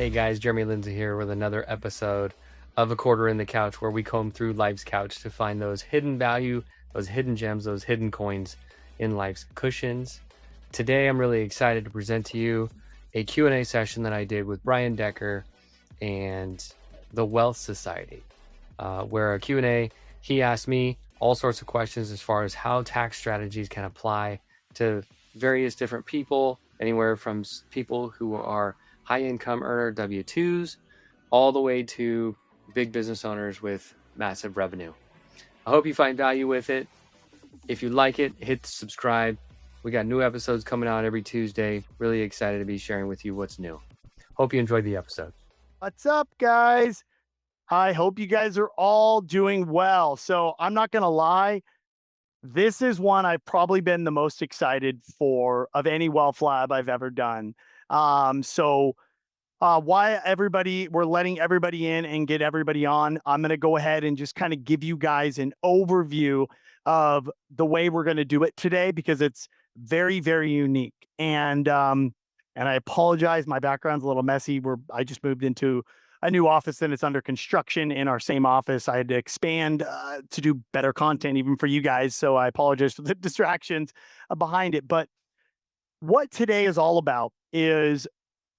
Hey guys, Jeremy Lindsey here with another episode of A Quarter in the Couch, where we comb through life's couch to find those hidden value, those hidden gems, those hidden coins in life's cushions. Today I'm really excited to present to you a Q&A session that I did with Brian Decker and the Wealth Society, where a Q&A, he asked me all sorts of questions as far as how tax strategies can apply to various different people, anywhere from people who are high income earner W-2s all the way to big business owners with massive revenue. I hope you find value with it. If you like it, hit subscribe. We got new episodes coming out every Tuesday. Really excited to be sharing with you what's new. Hope you enjoyed the episode. What's up, guys? I hope you guys are all doing well. So I'm not going to lie. This is one I've probably been the most excited for of any wealth lab I've ever done. Why we're letting everybody in and get everybody on, I'm going to go ahead and just kind of give you guys an overview of the way we're going to do it today, because it's very, very unique. And I apologize, my background's a little messy. I just moved into a new office and it's under construction in our same office. I had to expand to do better content even for you guys. So I apologize for the distractions behind it. But what today is all about is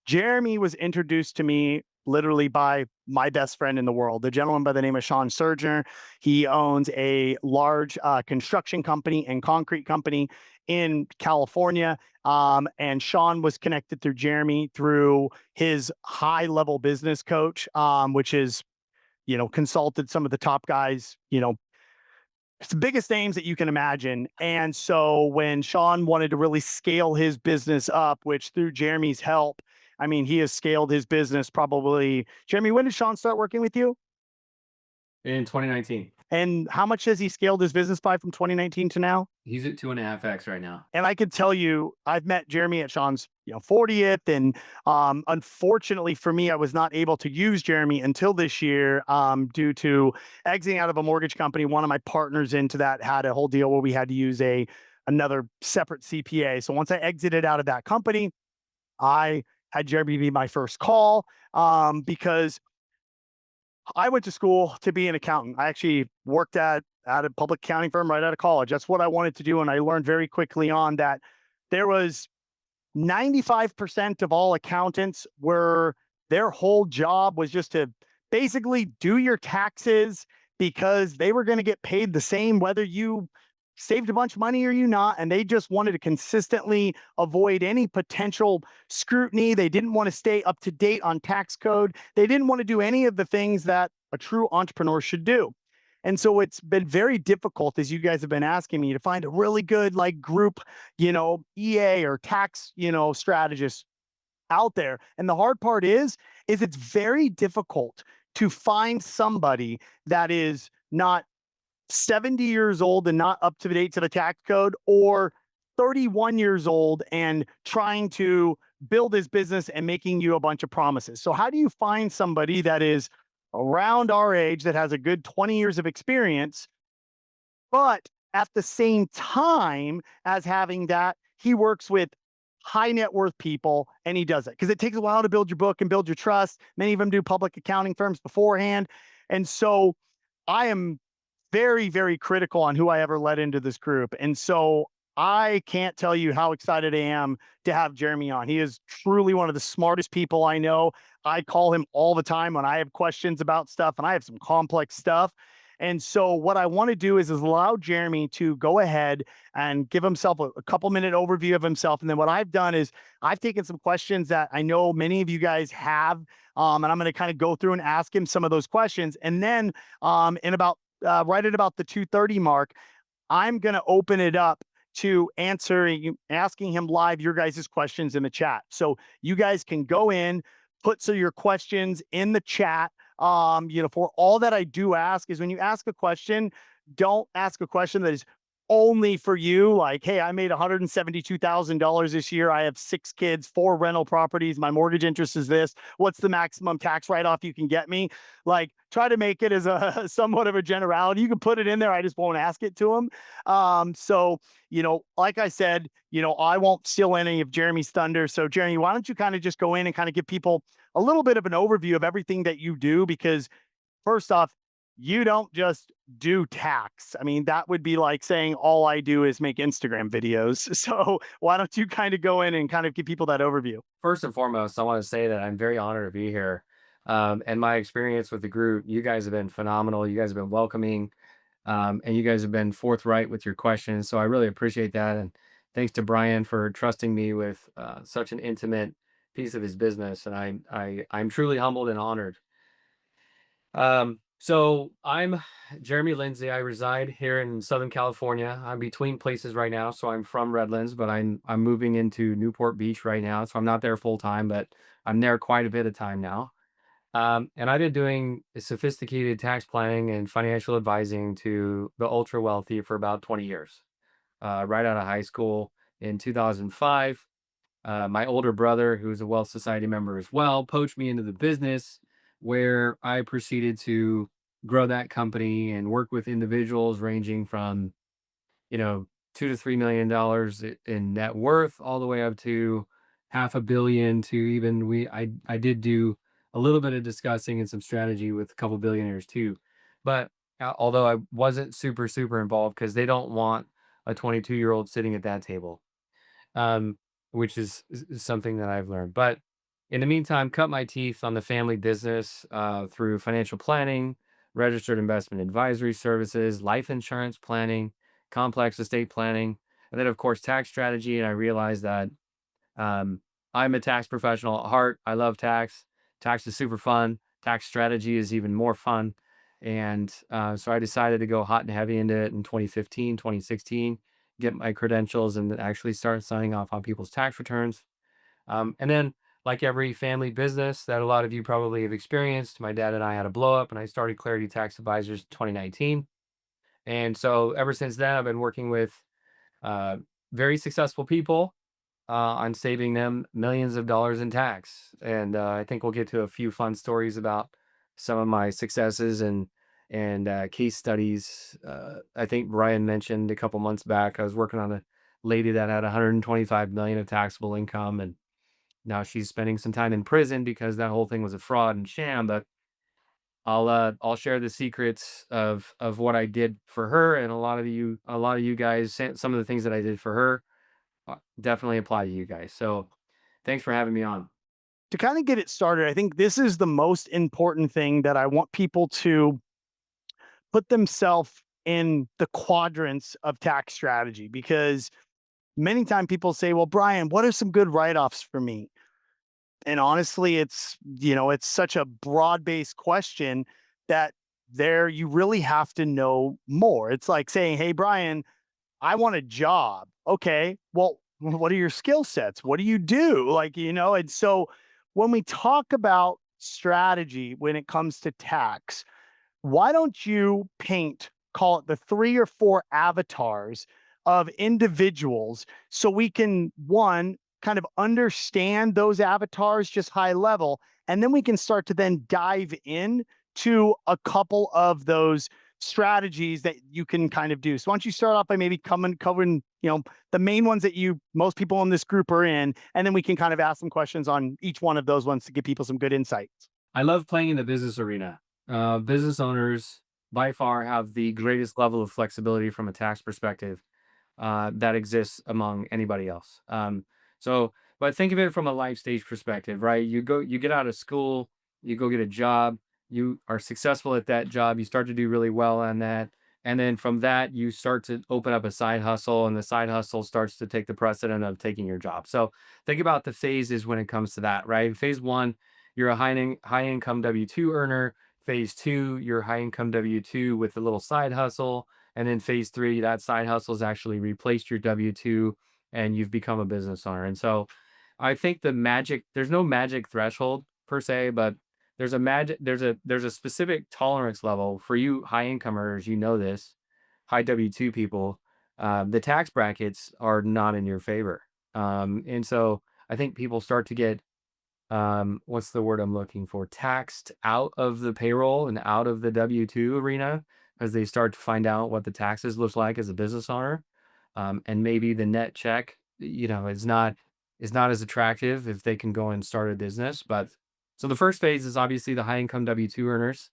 Jeremy was introduced to me literally by my best friend in the world, the gentleman by the name of Sean Surgener. He owns a large construction company and concrete company in California. And Sean was connected through Jeremy through his high level business coach, which is, consulted some of the top guys, it's the biggest names that you can imagine. And so when Sean wanted to really scale his business up, which through Jeremy's help, I mean, he has scaled his business probably. Jeremy, when did Sean start working with you? In 2019, And how much has he scaled his business by from 2019 to now? he's at 2.5x right now. And I could tell you, I've met Jeremy at Sean's, 40th. And unfortunately for me, I was not able to use Jeremy until this year due to exiting out of a mortgage company. One of my partners into that had a whole deal where we had to use another separate CPA. So once I exited out of that company, I had Jeremy be my first call because I went to school to be an accountant. I actually worked at a public accounting firm right out of college. That's what I wanted to do. And I learned very quickly on that there was 95% of all accountants were their whole job was just to basically do your taxes, because they were going to get paid the same whether you saved a bunch of money or you not. And they just wanted to consistently avoid any potential scrutiny. They didn't want to stay up to date on tax code. They didn't want to do any of the things that a true entrepreneur should do. And so it's been very difficult, as you guys have been asking me, to find a really good like group, EA or tax, strategist out there. And the hard part is it's very difficult to find somebody that is not 70 years old and not up to date to the tax code, or 31 years old and trying to build his business and making you a bunch of promises. So how do you find somebody that is around our age, that has a good 20 years of experience, but at the same time as having that, he works with high net worth people and he does it? Because it takes a while to build your book and build your trust. Many of them do public accounting firms beforehand. And so I am very, very critical on who I ever let into this group. And so I can't tell you how excited I am to have Jeremy on. He is truly one of the smartest people I know. I call him all the time when I have questions about stuff, and I have some complex stuff. And so what I want to do is allow Jeremy to go ahead and give himself a couple minute overview of himself. And then what I've done is I've taken some questions that I know many of you guys have, and I'm going to kind of go through and ask him some of those questions. And then in about right at about the 2:30 mark, I'm going to open it up to asking him live your guys' questions in the chat. So you guys can go in, put your questions in the chat. For all that I do ask is, when you ask a question, don't ask a question that is only for you, like, hey, I made $172,000 this year. I have 6 kids, 4 rental properties. My mortgage interest is this. What's the maximum tax write off you can get me? Like, try to make it as a somewhat of a generality. You can put it in there. I just won't ask it to them. So, like I said, I won't steal any of Jeremy's thunder. So, Jeremy, why don't you kind of just go in and kind of give people a little bit of an overview of everything that you do? Because first off, you don't just do tax. I mean, that would be like saying all I do is make Instagram videos. So why don't you kind of go in and kind of give people that overview? First and foremost, I want to say that I'm very honored to be here. And my experience with the group, you guys have been phenomenal. You guys have been welcoming, and you guys have been forthright with your questions. So I really appreciate that. And thanks to Brian for trusting me with such an intimate piece of his business. And I'm truly humbled and honored. So I'm Jeremy Lindsey. I reside here in Southern California. I'm between places right now, so I'm from Redlands, but I'm moving into Newport Beach right now, so I'm not there full time, but I'm there quite a bit of time now. And I've been doing sophisticated tax planning and financial advising to the ultra wealthy for about 20 years. Right out of high school in 2005, my older brother, who's a Wealth Society member as well, poached me into the business where I proceeded to grow that company and work with individuals ranging from, 2 to $3 million in net worth, all the way up to half a billion to even I did do a little bit of discussing and some strategy with a couple billionaires too. But although I wasn't super involved because they don't want a 22-year-old sitting at that table, um, which is something that I've learned. But in the meantime, cut my teeth on the family business through financial planning, registered investment advisory services, life insurance planning, complex estate planning, and then, of course, tax strategy. And I realized that um, I'm a tax professional at heart. I love tax. Tax is super fun. Tax strategy is even more fun. And so I decided to go hot and heavy into it in 2015, 2016, get my credentials and actually start signing off on people's tax returns. And then, like every family business that a lot of you probably have experienced, my dad and I had a blow up, and I started Clarity Tax Advisors in 2019. And so ever since then, I've been working with uh, very successful people on saving them millions of dollars in tax. And I think we'll get to a few fun stories about some of my successes and case studies. I think Brian mentioned a couple months back I was working on a lady that had 125 million of taxable income, and now she's spending some time in prison because that whole thing was a fraud and sham. But I'll share the secrets of what I did for her, and a lot of you guys, some of the things that I did for her definitely apply to you guys. So thanks for having me on. To kind of get it started, I think this is the most important thing that I want people to put themselves in the quadrants of tax strategy because many times people say, well, Brian, what are some good write offs for me? And honestly, it's such a broad based question that there you really have to know more. It's like saying, hey, Brian, I want a job. Okay. Well, what are your skill sets? What do you do? And so when we talk about strategy when it comes to tax, why don't you paint, call it the 3 or 4 avatars of individuals so we can, one, kind of understand those avatars just high level, and then we can start to then dive in to a couple of those strategies that you can kind of do. So why don't you start off by maybe covering, the main ones that you most people in this group are in, and then we can kind of ask some questions on each one of those ones to give people some good insights. I love playing in the business arena. Business owners by far have the greatest level of flexibility from a tax perspective that exists among anybody else. But think of it from a life stage perspective, right? You get out of school, you go get a job, you are successful at that job, you start to do really well on that. And then from that, you start to open up a side hustle, and the side hustle starts to take the precedent of taking your job. So think about the phases when it comes to that, right? Phase one, you're a high income W 2 earner. Phase two, you're high income W 2 with a little side hustle. And then phase three, that side hustle has actually replaced your W 2 and you've become a business owner. And so I think there's no magic threshold per se, but there's a specific tolerance level for you high income earners, this high W 2 people. the tax brackets are not in your favor. And so I think people start to get, what's the word I'm looking for? Taxed out of the payroll and out of the W-2 arena as they start to find out what the taxes looks like as a business owner. And maybe the net check, is not as attractive if they can go and start a business. But so the first phase is obviously the high income W-2 earners.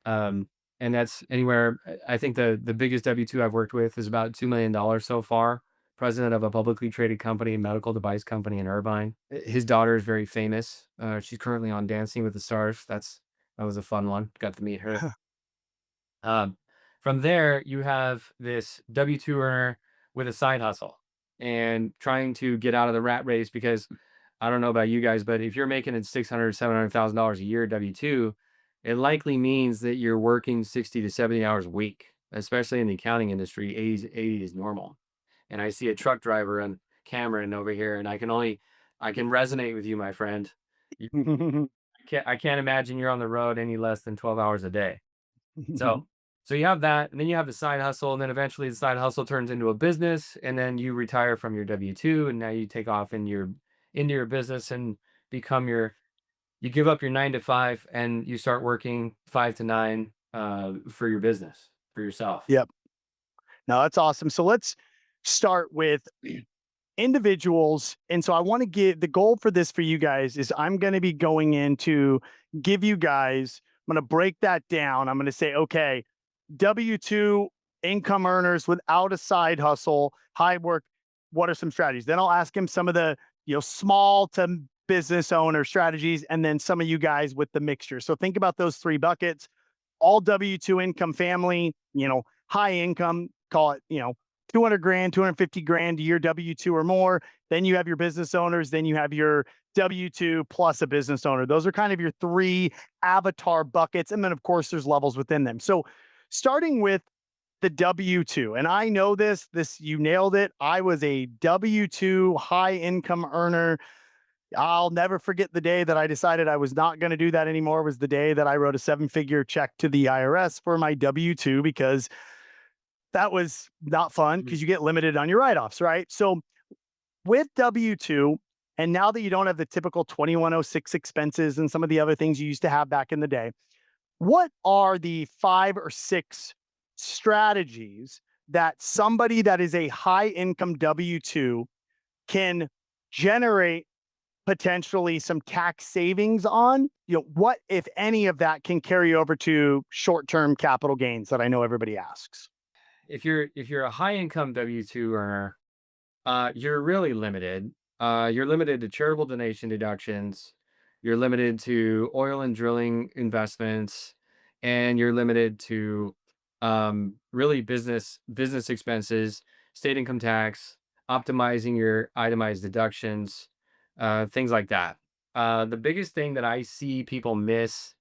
Um, and that's anywhere. I think the biggest W-2 I've worked with is about $2 million so far. President of a publicly traded company, medical device company in Irvine. His daughter is very famous. She's currently on Dancing with the Stars. That was a fun one. Got to meet her. Um, from there, you have this W-2 earner with a side hustle and trying to get out of the rat race because I don't know about you guys, but if you're making it 600, $700,000 a year W-2, it likely means that you're working 60 to 70 hours a week, especially in the accounting industry. 80 is normal. And I see a truck driver and Cameron over here, and I can resonate with you, my friend. I can't imagine you're on the road any less than 12 hours a day. So so you have that, and then you have the side hustle, and then eventually the side hustle turns into a business, and then you retire from your W-2, and now you take off into your business and become your you give up your 9 to 5 and you start working 5 to 9 for your business, for yourself. Yep. No, that's awesome. So let's start with individuals. And so I want to give the goal for this for you guys is I'm going to be going in to give you guys, I'm going to break that down. I'm going to say, okay, W-2 income earners without a side hustle, high work, what are some strategies? Then I'll ask him some of the, small to business owner strategies, and then some of you guys with the mixture. So think about those three buckets. All W-2 income family, high income, call it, 200 grand, 250 grand a year W-2 or more. Then you have your business owners. Then you have your W-2 plus a business owner. Those are kind of your three avatar buckets. And then, of course, there's levels within them. So starting with the W-2, and I know this, you nailed it. I was a W-2 high income earner. I'll never forget the day that I decided I was not going to do that anymore. Was the day that I wrote a seven-figure check to the IRS for my W-2, because that was not fun Mhm. because you get limited on your write-offs, right? So with W-2, and now that you don't have the typical 2106 expenses and some of the other things you used to have back in the day, what are the 5 or 6 strategies that somebody that is a high income W-2 can generate potentially some tax savings on? What, if any of that can carry over to short-term capital gains that I know everybody asks? If you're a high income W-2 earner, you're really limited. You're limited to charitable donation deductions. You're limited to oil and drilling investments, and you're limited to really business expenses, state income tax, optimizing your itemized deductions, things like that. The biggest thing that I see people miss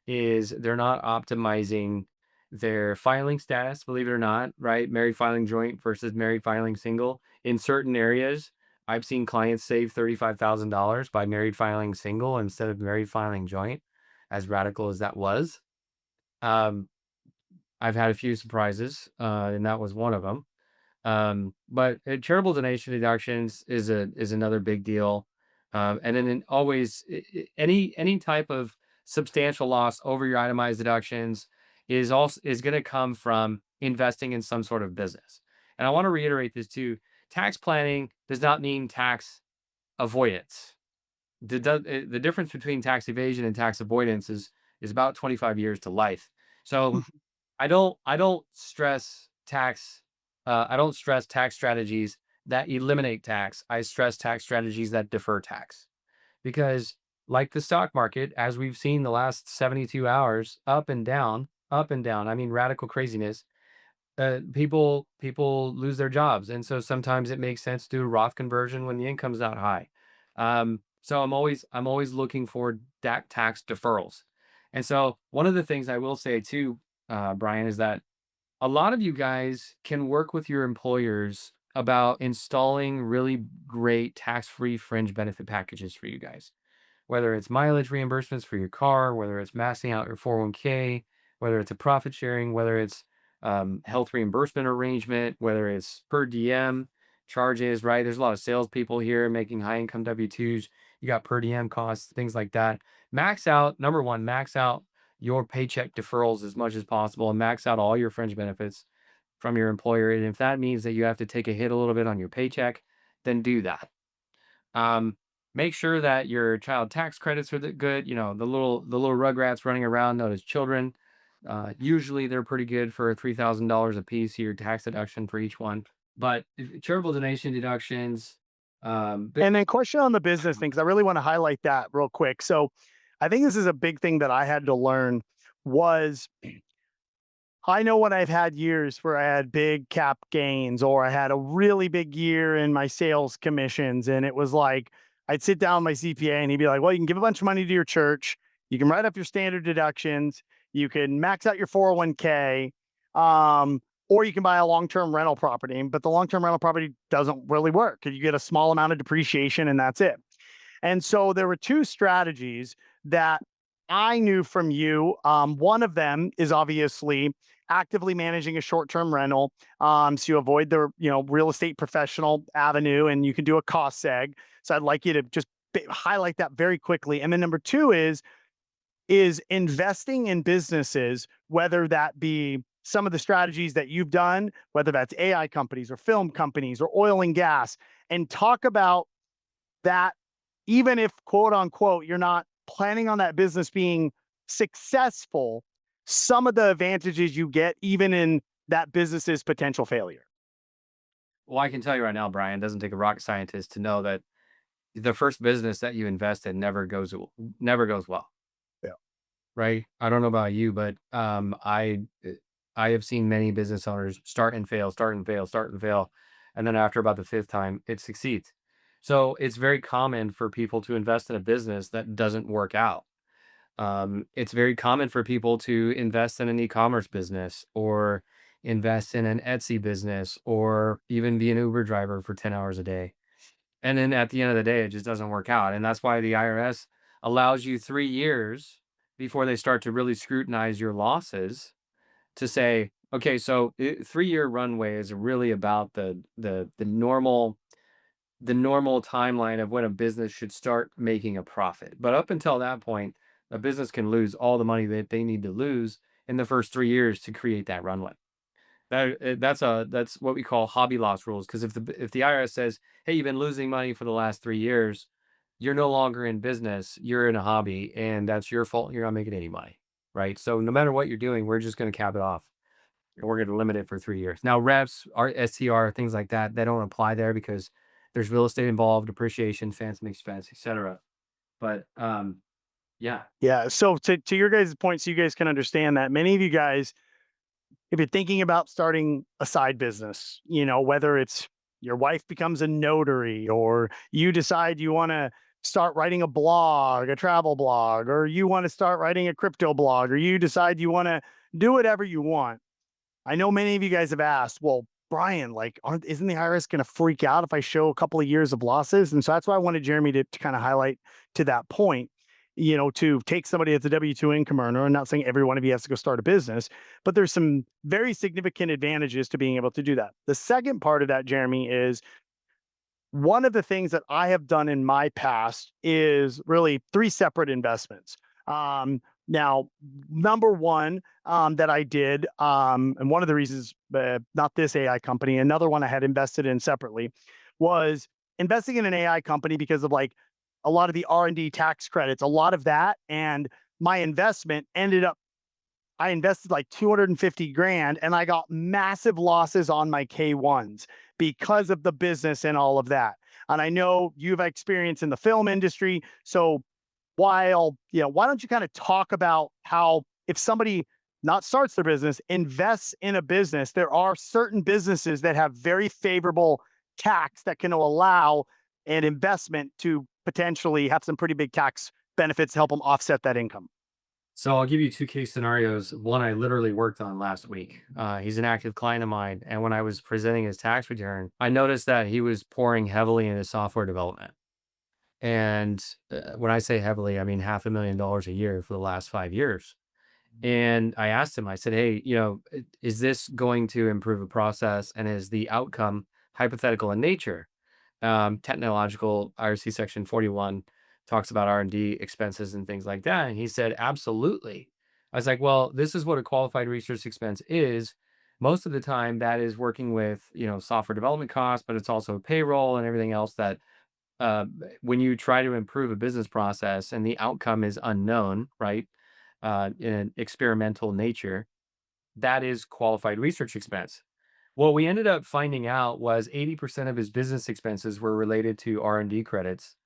is they're not optimizing their filing status. Believe it or not, right? Married filing joint versus married filing single in certain areas. I've seen clients save $35,000 by married filing single instead of married filing joint, as radical as that was. Um, I've had a few surprises, and that was one of them. But charitable donation deductions is another big deal. And then always any type of substantial loss over your itemized deductions is going to come from investing in some sort of business. And I want to reiterate this too. Tax planning does not mean tax avoidance. The difference between tax evasion and tax avoidance is about 25 years to life. So I don't stress tax strategies that eliminate tax. I stress tax strategies that defer tax. Because like the stock market, as we've seen the last 72 hours, up and down, I mean radical craziness, people lose their jobs. And so sometimes it makes sense to do a Roth conversion when the income's not high. So I'm always looking for tax deferrals. And so one of the things I will say too, Brian, is that a lot of you guys can work with your employers about installing really great tax-free fringe benefit packages for you guys. Whether it's mileage reimbursements for your car, whether it's maxing out your 401k, whether it's a profit sharing, whether it's health reimbursement arrangement, whether it's per diem charges, right? There's a lot of salespeople here making high income W-2s. You got per diem costs, things like that. Max out, number one, max out your paycheck deferrals as much as possible and max out all your fringe benefits from your employer. And if that means that you have to take a hit a little bit on your paycheck, then do that. Um, Make sure that your child tax credits are good. You know, the little rugrats running around known as children. Usually they're pretty good for $3,000 a piece, your tax deduction for each one. But charitable donation deductions, big, And then question on the business thing, because I really want to highlight that real quick. So I think this is a big thing that I had to learn was I know when I've had years where I had big cap gains or I had a really big year in my sales commissions. And it was like, I'd sit down with my CPA and he'd be like, well, you can give a bunch of money to your church. You can write up your standard deductions. You can max out your 401k. Or you can buy a long-term rental property. But the long-term rental property doesn't really work. You get a small amount of depreciation and that's it. And so there were two strategies that I knew from you. One of them is obviously actively managing a short-term rental, so you avoid the real estate professional avenue, and you can do a cost seg. So I'd like you to just highlight that very quickly. And then number two is investing in businesses, whether that be some of the strategies that you've done, whether that's AI companies or film companies or oil and gas, and talk about that even if quote unquote you're not planning on that business being successful, some of the advantages you get even in that business's potential failure. well, I can tell you right now, Brian, it doesn't take a rocket scientist to know that the first business that you invest in never goes well. Yeah. Right? I don't know about you, but, I have seen many business owners start and fail, start and fail, start and fail, and then after about the 5th time, it succeeds. So, it's very common for people to invest in a business that doesn't work out. It's very common for people to invest in an e-commerce business or invest in an Etsy business or even be an Uber driver for 10 hours a day. And then at the end of the day, it just doesn't work out. And that's why the IRS allows you 3 years before they start to really scrutinize your losses to say, okay, so 3-year runway is really about the normal timeline of when a business should start making a profit. But up until that point, a business can lose all the money that they need to lose in the first 3 years to create that runway. That's what we call hobby loss rules. Because if the IRS says, "Hey, you've been losing money for the last 3 years, you're no longer in business. You're in a hobby, and that's your fault. You're not making any money, right? So no matter what you're doing, we're just going to cap it off, and we're going to limit it for 3 years. Now, reps, STR, things like that, they don't apply there because there's real estate involved, depreciation, fancy expense, etc. But yeah, Yeah. So to your guys' point, so you guys can understand that many of you guys, if you're thinking about starting a side business, whether it's your wife becomes a notary or you decide you want to start writing a blog, a travel blog, or you want to start writing a crypto blog, or you decide you want to do whatever you want. I know many of you guys have asked, well, Brian, like, isn't the IRS going to freak out if I show a couple of years of losses? And so that's why I wanted Jeremy to kind of highlight to that point, to take somebody that's a W 2 income earner. I'm not saying every one of you has to go start a business, but there's some very significant advantages to being able to do that. The second part of that, Jeremy, is one of the things that I have done in my past is really three separate investments. Now, number one that I did, and one of the reasons, not this AI company, another one I had invested in separately, was investing in an AI company because of like a lot of the R&D tax credits, a lot of that, and my investment ended up I invested like 250 grand and I got massive losses on my K1s because of the business and all of that. And I know you've experience in the film industry. So why don't you kind of talk about how if somebody not starts their business, invests in a business, there are certain businesses that have very favorable tax that can allow an investment to potentially have some pretty big tax benefits to help them offset that income. so I'll give you 2 case scenarios. One I literally worked on last week. He's an active client of mine, and when I was presenting his tax return, I noticed that he was pouring heavily into software development. And when I say heavily, I mean $500,000 a year for the last 5 years. And I asked him, I said, "Hey, is this going to improve a process, and is the outcome hypothetical in nature?" Technological IRC section 41 talks about R&D expenses and things like that. And he said, "Absolutely." I was like, "Well, this is what a qualified research expense is. Most of the time that is working with, software development costs, but it's also payroll and everything else that uh, when you try to improve a business process and the outcome is unknown, right? In an experimental nature, that is qualified research expense." What we ended up finding out was 80% of his business expenses were related to R&D credits,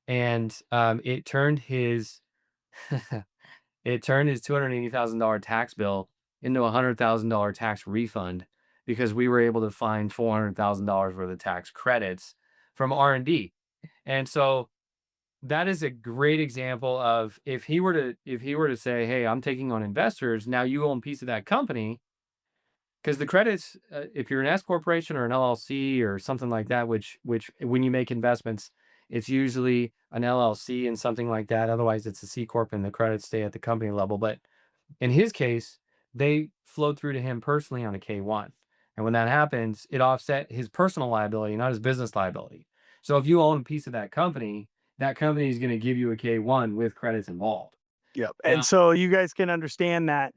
and it turned his it turned his $280,000 tax bill into a $100,000 tax refund because we were able to find $400,000 worth of tax credits from R&D. And so that is a great example of, if he were to say, "Hey, I'm taking on investors, now you own a piece of that company," because the credits, if you're an S corporation or an LLC or something like that, which when you make investments, it's usually an LLC and something like that. Otherwise, it's a C corp and the credits stay at the company level. But in his case, they flowed through to him personally on a K-1. And when that happens, it offset his personal liability, not his business liability. So if you own a piece of that company is going to give you a K-1 with credits involved. Yep. And Now, so you guys can understand that,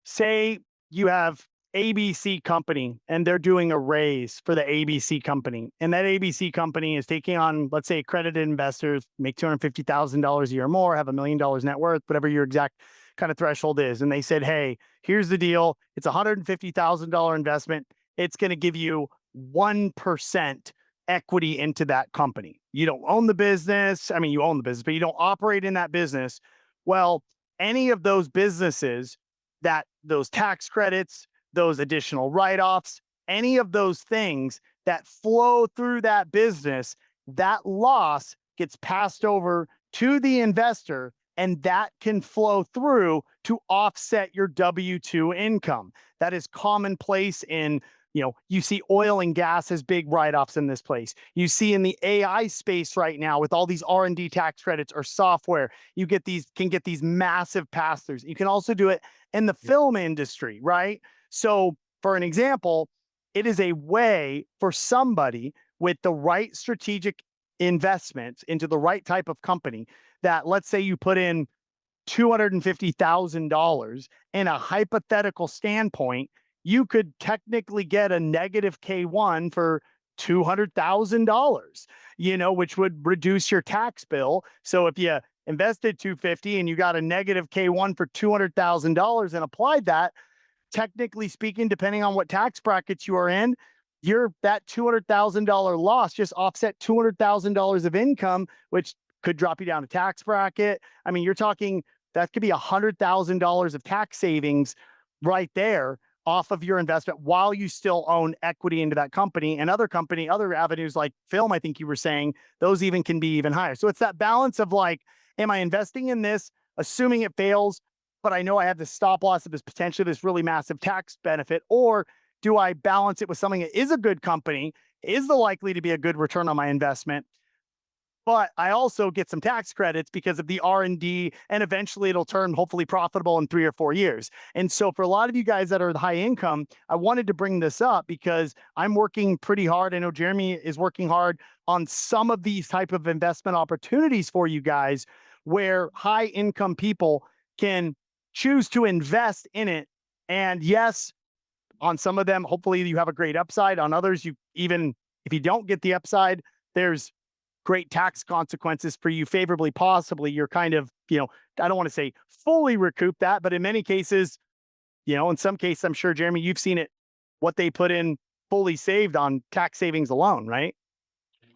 say you have ABC company and they're doing a raise for the ABC company. And that ABC company is taking on, let's say, accredited investors, make $250,000 a year or more, have $1 million net worth, whatever your exact kind of threshold is. And they said, "Hey, here's the deal. It's a $150,000 investment. It's going to give you 1% equity into that company. You don't own the business. I mean, you own the business, but you don't operate in that business." Well, any of those businesses, that those tax credits, those additional write-offs, any of those things that flow through that business, that loss gets passed over to the investor, and that can flow through to offset your W2 income. That is commonplace in, you see oil and gas as big write-offs in this place. You see in the AI space right now with all these R&D tax credits or software, you can get these massive pass-throughs. You can also do it in the film industry, right? So, for an example, it is a way for somebody with the right strategic investments into the right type of company, that, let's say you put in $250,000 in a hypothetical standpoint, you could technically get a negative K1 for $200,000, which would reduce your tax bill. So if you invested 250 and you got a negative K1 for $200,000 and applied that, technically speaking, depending on what tax brackets you are in, that $200,000 loss just offset $200,000 of income, which could drop you down a tax bracket. I mean, you're talking that could be $100,000 of tax savings right there off of your investment while you still own equity into that company. And other avenues like film, I think you were saying, those even can be even higher. So it's that balance of like, am I investing in this, assuming it fails, but I know I have this stop loss of this potentially this really massive tax benefit? Or do I balance it with something that is a good company, is the likely to be a good return on my investment, but I also get some tax credits because of the R&D, and eventually it'll turn hopefully profitable in 3 or 4 years. And so for a lot of you guys that are high income, I wanted to bring this up because I'm working pretty hard. I know Jeremy is working hard on some of these type of investment opportunities for you guys, where high income people can choose to invest in it. And yes, on some of them, hopefully you have a great upside. On others, you, even if you don't get the upside, there's great tax consequences for you favorably. Possibly you're kind of, I don't want to say fully recoup that, but in many cases, in some cases, I'm sure, Jeremy, you've seen it, what they put in fully saved on tax savings alone, right?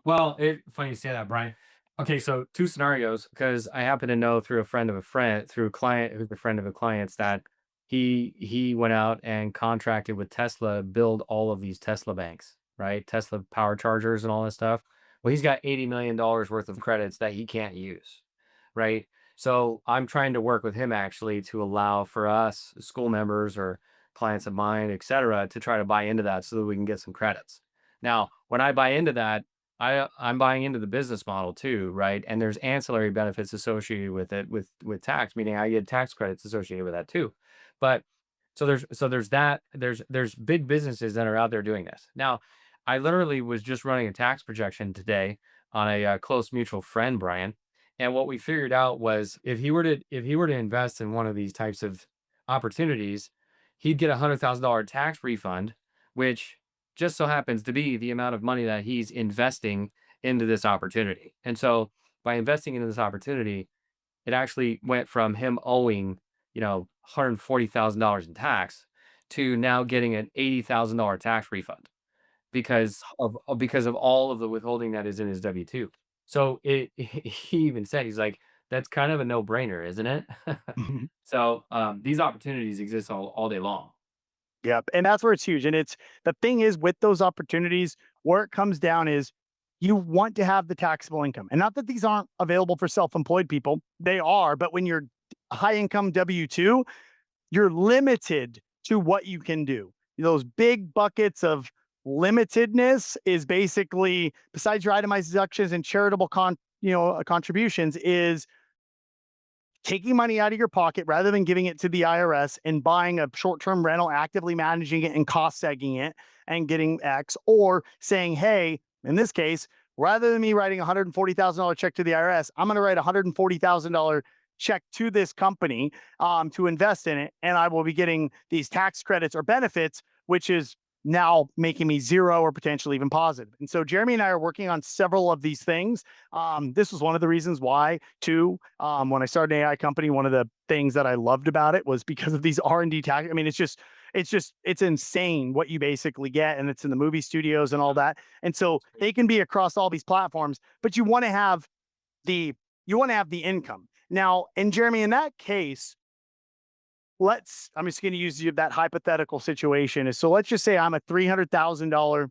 well, funny you say that, Brian. Okay, so two scenarios, because I happen to know through a friend of a friend, through a client who's a friend of a client's, that he went out and contracted with Tesla to build all of these Tesla banks, right? Tesla power chargers and all this stuff. Well, he's got $80 million worth of credits that he can't use, right? So I'm trying to work with him actually to allow for us school members or clients of mine, et cetera, to try to buy into that so that we can get some credits. Now, when I buy into that, I'm buying into the business model too, right? And there's ancillary benefits associated with it with tax, meaning I get tax credits associated with that too. But so there's that there's big businesses that are out there doing this. Now, I literally was just running a tax projection today on a close mutual friend, Brian, and what we figured out was if he were to invest in one of these types of opportunities, he'd get $100,000 tax refund, which just so happens to be the amount of money that he's investing into this opportunity. And so by investing into this opportunity, it actually went from him owing, $140,000 in tax to now getting an $80,000 tax refund because of all of the withholding that is in his W-2. So he even said, he's like, that's kind of a no-brainer, isn't it? So these opportunities exist all day long. Yep, and that's where it's huge, and it's the thing is with those opportunities, where it comes down is you want to have the taxable income, and not that these aren't available for self-employed people, they are, but when you're high income W-2, you're limited to what you can do. Those big buckets of limitedness is basically, besides your itemized deductions and charitable contributions, is taking money out of your pocket rather than giving it to the IRS and buying a short-term rental, actively managing it and cost segging it and getting X, or saying, hey, in this case, rather than me writing a $140,000 check to the IRS, I'm going to write a $140,000 check to this company to invest in it. And I will be getting these tax credits or benefits, which is now making me zero or potentially even positive. And so Jeremy and I are working on several of these things. This was one of the reasons why, too, when I started an AI company, one of the things that I loved about it was because of these R&D tax. I mean, it's insane what you basically get, and it's in the movie studios and all that. And so they can be across all these platforms, but the you want to have the income. Now, and Jeremy, in that case, I'm just going to use that hypothetical situation. Is so let's just say I'm a $300,000,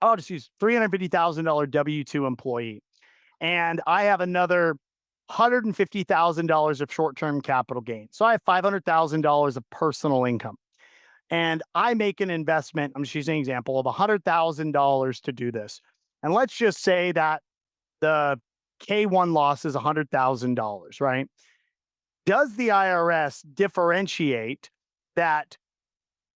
I'll just use $350,000 W-2 employee, and I have another $150,000 of short-term capital gain. So I have $500,000 of personal income, and I make an investment. I'm just using an example of $100,000 to do this, and let's just say that the K1 loss is $100,000, right? Does the IRS differentiate that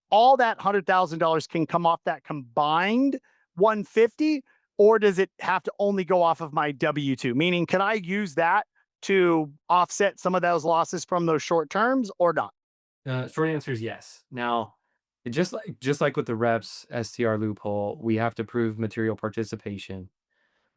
all that $100,000 can come off that combined 150, or does it have to only go off of my W-2? Meaning, can I use that to offset some of those losses from those short terms or not? Short answer is yes. Now, just like with the reps STR loophole, we have to prove material participation,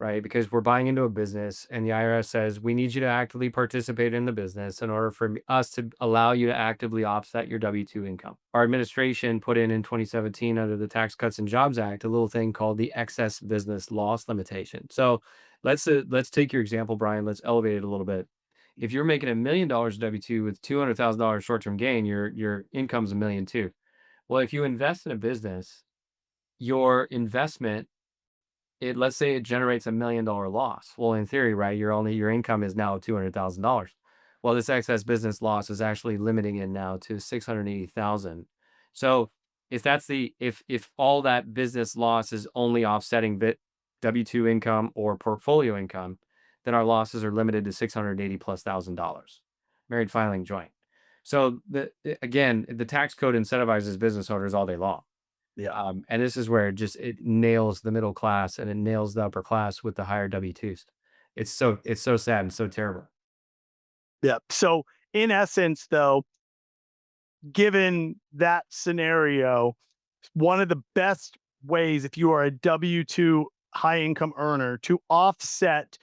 right? Because we're buying into a business and the IRS says we need you to actively participate in the business in order for us to allow you to actively offset your W-2 income. Our administration put in 2017 under the Tax Cuts and Jobs Act a little thing called the excess business loss limitation. So let's take your example, Brian. Let's elevate it a little bit. If you're making $1 million W-2 with $200,000 short-term gain, your income's a million too. Well, if you invest in a business, your investment let's say it generates $1 million loss. Well, in theory, right, your income is now $200,000. Well, this excess business loss is actually limiting it now to 680,000. So if all that business loss is only offsetting W-2 income or portfolio income, then our losses are limited to 680 plus $1,000. Married filing joint. So again, the tax code incentivizes business owners all day long. Yeah. And this is where it nails the middle class and it nails the upper class with the higher W-2s. It's so sad and so terrible. Yeah. So in essence, though, given that scenario, one of the best ways, if you are a W-2 high income earner, to offset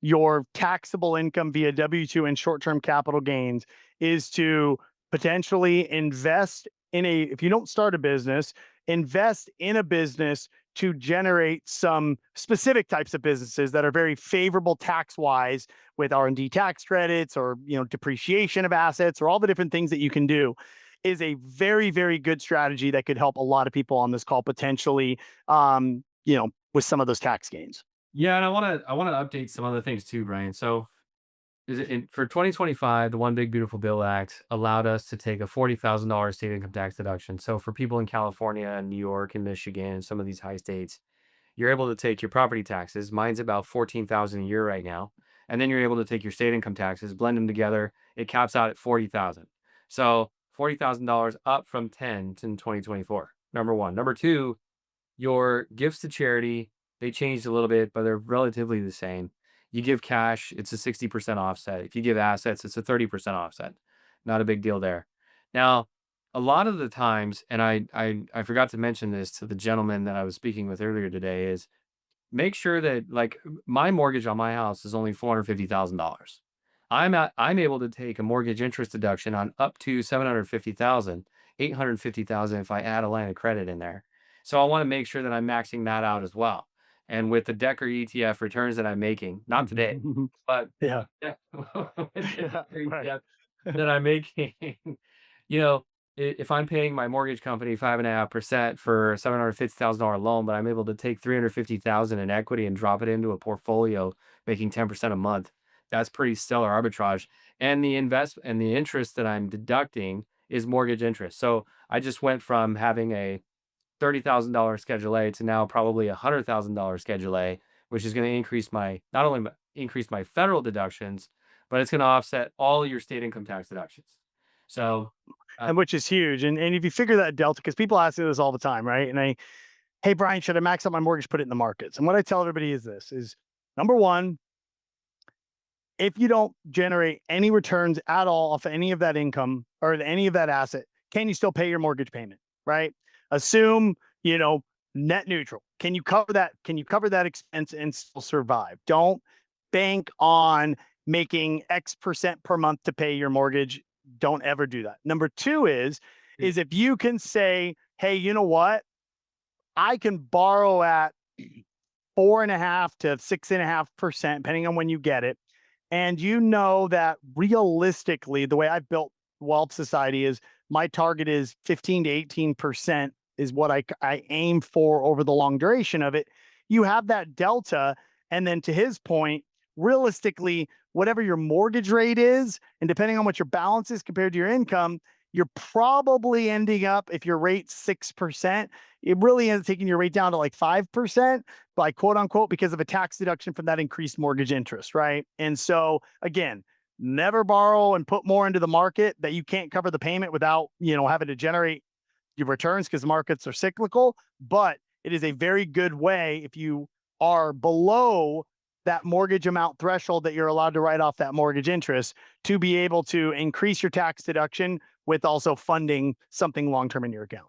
your taxable income via W-2 and short-term capital gains is to potentially invest if you don't start a business, invest in a business to generate some specific types of businesses that are very favorable tax-wise with R&D tax credits, or, depreciation of assets, or all the different things that you can do, is a very, very good strategy that could help a lot of people on this call potentially, with some of those tax gains. Yeah, and I wanna update some other things too, Brian. So for 2025, the One Big Beautiful Bill Act allowed us to take a $40,000 state income tax deduction. So for people in California and New York and Michigan and some of these high states, you're able to take your property taxes. Mine's about 14,000 a year right now. And then you're able to take your state income taxes, blend them together. It caps out at 40,000. So $40,000 up from 10 in 2024. Number one. Number two, your gifts to charity, they changed a little bit, but they're relatively the same. You give cash, it's a 60% offset. If you give assets, it's a 30% offset. Not a big deal there. Now, a lot of the times, and I forgot to mention this to the gentleman that I was speaking with earlier today, is make sure that like my mortgage on my house is only $450,000. I'm able to take a mortgage interest deduction on up to 750,000, 850,000 if I add a line of credit in there. So I want to make sure that I'm maxing that out as well. And with the Decker ETF returns that I'm making, not today, but Yeah. yeah, with the Yeah. Decker Right. ETF that I'm making, you know, if I'm paying my mortgage company 5.5% for a $750,000 loan, but I'm able to take 350,000 in equity and drop it into a portfolio, making 10% a month, that's pretty stellar arbitrage. And the interest that I'm deducting is mortgage interest. So I just went from having a $30,000 Schedule A to now probably a $100,000 Schedule A, which is going to increase my not only increase my federal deductions, but it's going to offset all your state income tax deductions. So, And which is huge. And if you figure that delta, because people ask me this all the time, right? Hey, Brian, should I max out my mortgage, put it in the markets? And what I tell everybody is this is number one, if you don't generate any returns at all off any of that income or any of that asset, can you still pay your mortgage payment? Right? Assume, you know, net neutral. Can you cover that? Can you cover that expense and still survive? Don't bank on making X percent per month to pay your mortgage. Don't ever do that. Number two is if you can say, hey, you know what? I can borrow at 4.5 to 6.5%, depending on when you get it. And you know that realistically, the way I've built Wealth Society is my target is 15 to 18% is what I aim for over the long duration of it. You have that delta. And then to his point, realistically, whatever your mortgage rate is, and depending on what your balance is compared to your income, you're probably ending up, if your rate's 6%, it really ends up taking your rate down to like 5% by quote unquote because of a tax deduction from that increased mortgage interest, right? And so again, never borrow and put more into the market that you can't cover the payment without, having to generate your returns because markets are cyclical, but it is a very good way if you are below that mortgage amount threshold that you're allowed to write off that mortgage interest to be able to increase your tax deduction with also funding something long term in your account.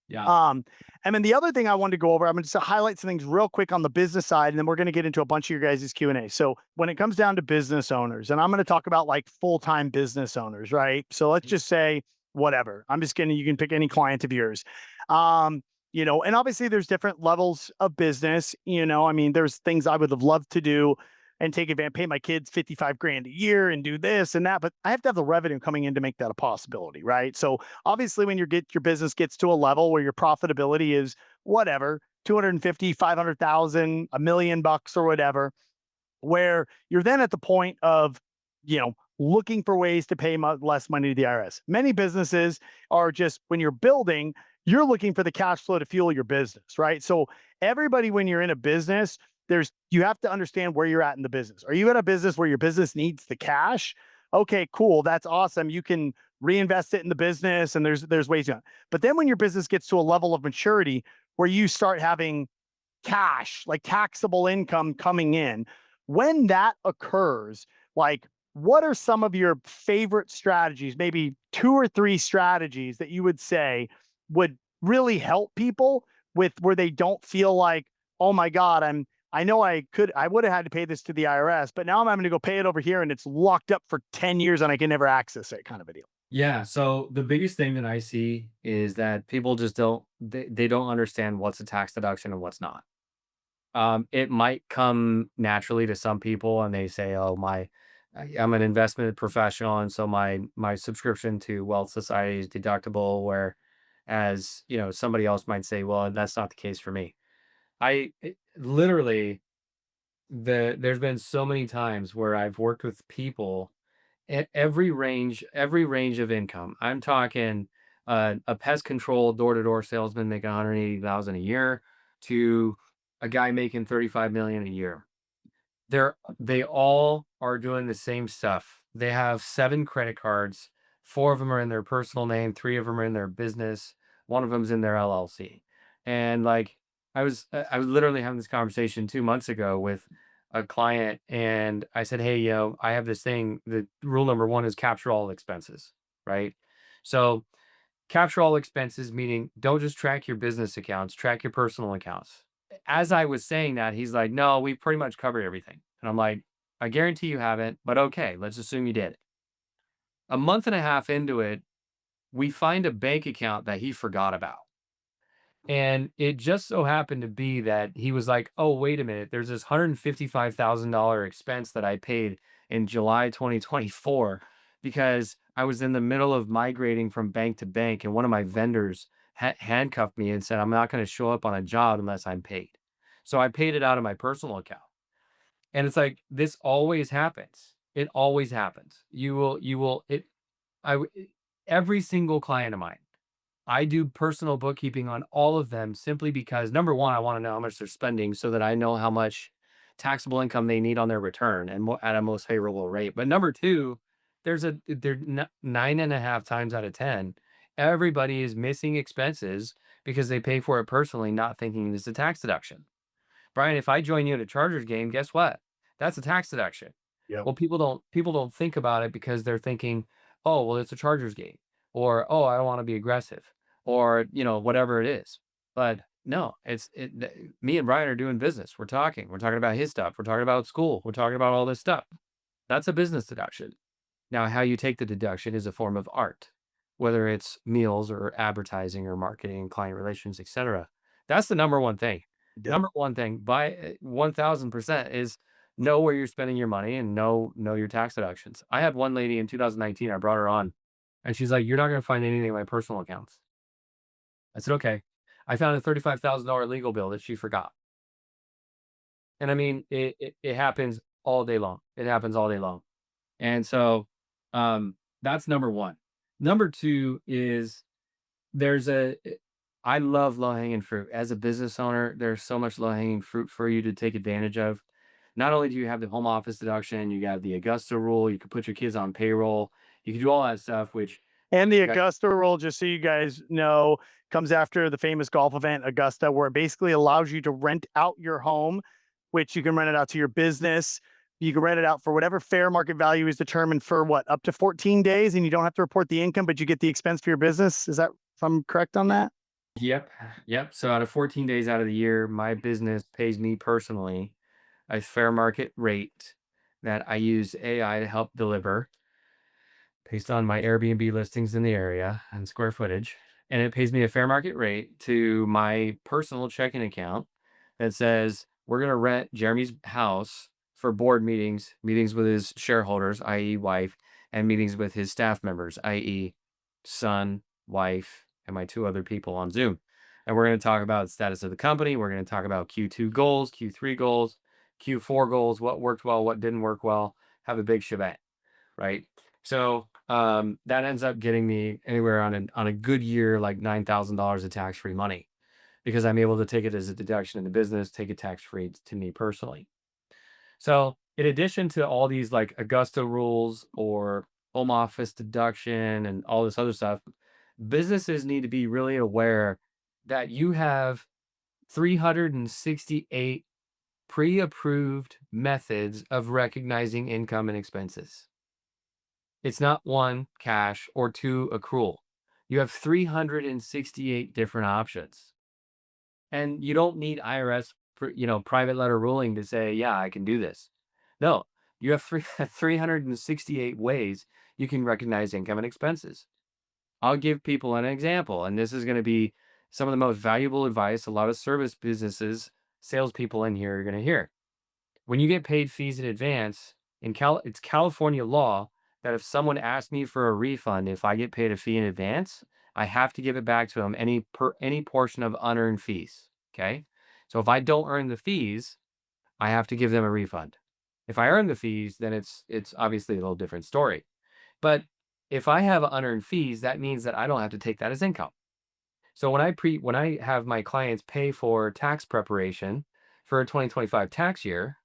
yeah. Um, and then the other thing I wanted to go over, I'm going to just highlight some things real quick on the business side, and then we're going to get into a bunch of your guys' Q&A. So when it comes down to business owners, and I'm going to talk about like full-time business owners, right? So let's just say whatever. You can pick any client of yours. And obviously there's different levels of business. I mean, there's things I would have loved to do and take advantage, pay my kids 55 grand a year and do this and that, but I have to have the revenue coming in to make that a possibility, right? So obviously when your business gets to a level where your profitability is whatever 250 500,000 $1 million or whatever, where you're then at the point of looking for ways to pay less money to the IRS. Many businesses are just, when you're building, you're looking for the cash flow to fuel your business, right? So everybody, when you're in a business, you have to understand where you're at in the business. Are you in a business where your business needs the cash? Okay, cool. That's awesome. You can reinvest it in the business and there's ways to. But then when your business gets to a level of maturity where you start having cash, like taxable income coming in, when that occurs, like what are some of your favorite strategies, maybe two or three strategies that you would say would really help people with where they don't feel like, oh my God, I would have had to pay this to the IRS, but now I'm having to go pay it over here and it's locked up for 10 years and I can never access it kind of a deal. Yeah, so the biggest thing that I see is that people just they don't understand what's a tax deduction and what's not. It might come naturally to some people and they say, "Oh, I'm an investment professional and so my subscription to Wealth Society is deductible," where as, somebody else might say, "Well, that's not the case for me." Literally there's been so many times where I've worked with people at every range of income. I'm talking a pest control door-to-door salesman making 180,000 a year to a guy making 35 million a year. They all are doing the same stuff. They have 7 credit cards. 4 of them are in their personal name, 3 of them are in their business, 1 of them's in their LLC. And, like, I was literally having this conversation 2 months ago with a client, and I said, "Hey, I have this thing, the rule number 1 is capture all expenses," right? So, capture all expenses, meaning don't just track your business accounts, track your personal accounts. As I was saying that, he's like, no, we pretty much covered everything. And I'm like, I guarantee you haven't, but okay, let's assume you did. A month and a half into it, we find a bank account that he forgot about. And it just so happened to be that he was like, "Oh, wait a minute. There's this $155,000 expense that I paid in July 2024 because I was in the middle of migrating from bank to bank, and one of my vendors handcuffed me and said, 'I'm not going to show up on a job unless I'm paid.' So I paid it out of my personal account." And it's like this always happens. It always happens. You will it I w- every single client of mine, I do personal bookkeeping on all of them simply because number one, I want to know how much they're spending so that I know how much taxable income they need on their return and at a most favorable rate. But number two, they're 9.5 times out of 10, everybody is missing expenses because they pay for it personally, not thinking it's a tax deduction. Brian, if I join you at a Chargers game, guess what? That's a tax deduction. Yep. Well, people don't think about it because they're thinking, "Oh, well, it's a Chargers game," or "Oh, I don't want to be aggressive," or whatever it is. But no, me and Brian are doing business. We're talking. We're talking about his stuff. We're talking about school. We're talking about all this stuff. That's a business deduction. Now, how you take the deduction is a form of art, whether it's meals or advertising or marketing, client relations, etc. That's the number one thing. Yep. Number one thing by 1000% is know where you're spending your money and know your tax deductions. I had one lady in 2019, I brought her on, and she's like, "You're not going to find anything in my personal accounts." I said, "Okay." I found a $35,000 legal bill that she forgot. And I mean, it happens all day long. It happens all day long. And so, that's number 1. Number 2 is there's a I love low-hanging fruit. As a business owner, there's so much low-hanging fruit for you to take advantage of. Not only do you have the home office deduction, you got the Augusta rule, you could put your kids on payroll, you can do all that stuff, which And the got Augusta rule, just so you guys know, comes after the famous golf event, Augusta, where it basically allows you to rent out your home, which you can rent it out to your business. You can rent it out for whatever fair market value is determined for what, up to 14 days, and you don't have to report the income, but you get the expense for your business. Is that, if I'm correct on that? Yep, yep. So out of 14 days out of the year, my business pays me personally a fair market rate that I use AI to help deliver based on my Airbnb listings in the area and square footage. And it pays me a fair market rate to my personal checking account that says we're going to rent Jeremy's house for board meetings, meetings with his shareholders, i.e., wife, and meetings with his staff members, i.e., son, wife, and my 2 other people on Zoom. And we're going to talk about the status of the company. We're going to talk about Q2 goals, Q3 goals, Q4 goals, what worked well, what didn't work well, have a big shebang, right? So that ends up getting me anywhere on a good year, like $9,000 of tax free money because I'm able to take it as a deduction in the business, take it tax free to me personally. So in addition to all these like Augusta rules or home office deduction and all this other stuff, businesses need to be really aware that you have 368 pre approved methods of recognizing income and expenses. It's not 1, cash, or 2, accrual. You have 368 different options. And you don't need IRS, private letter ruling to say, "Yeah, I can do this." No, you have 368 ways you can recognize income and expenses. I'll give people an example, and this is going to be some of the most valuable advice a lot of service businesses, salespeople in here are going to hear. When you get paid fees in advance, it's California law that if someone asks me for a refund, if I get paid a fee in advance, I have to give it back to them any portion of unearned fees. Okay. So if I don't earn the fees, I have to give them a refund. If I earn the fees, then it's obviously a little different story. But if I have unearned fees, that means that I don't have to take that as income. So when I have my clients pay for tax preparation, for a 2025 tax year,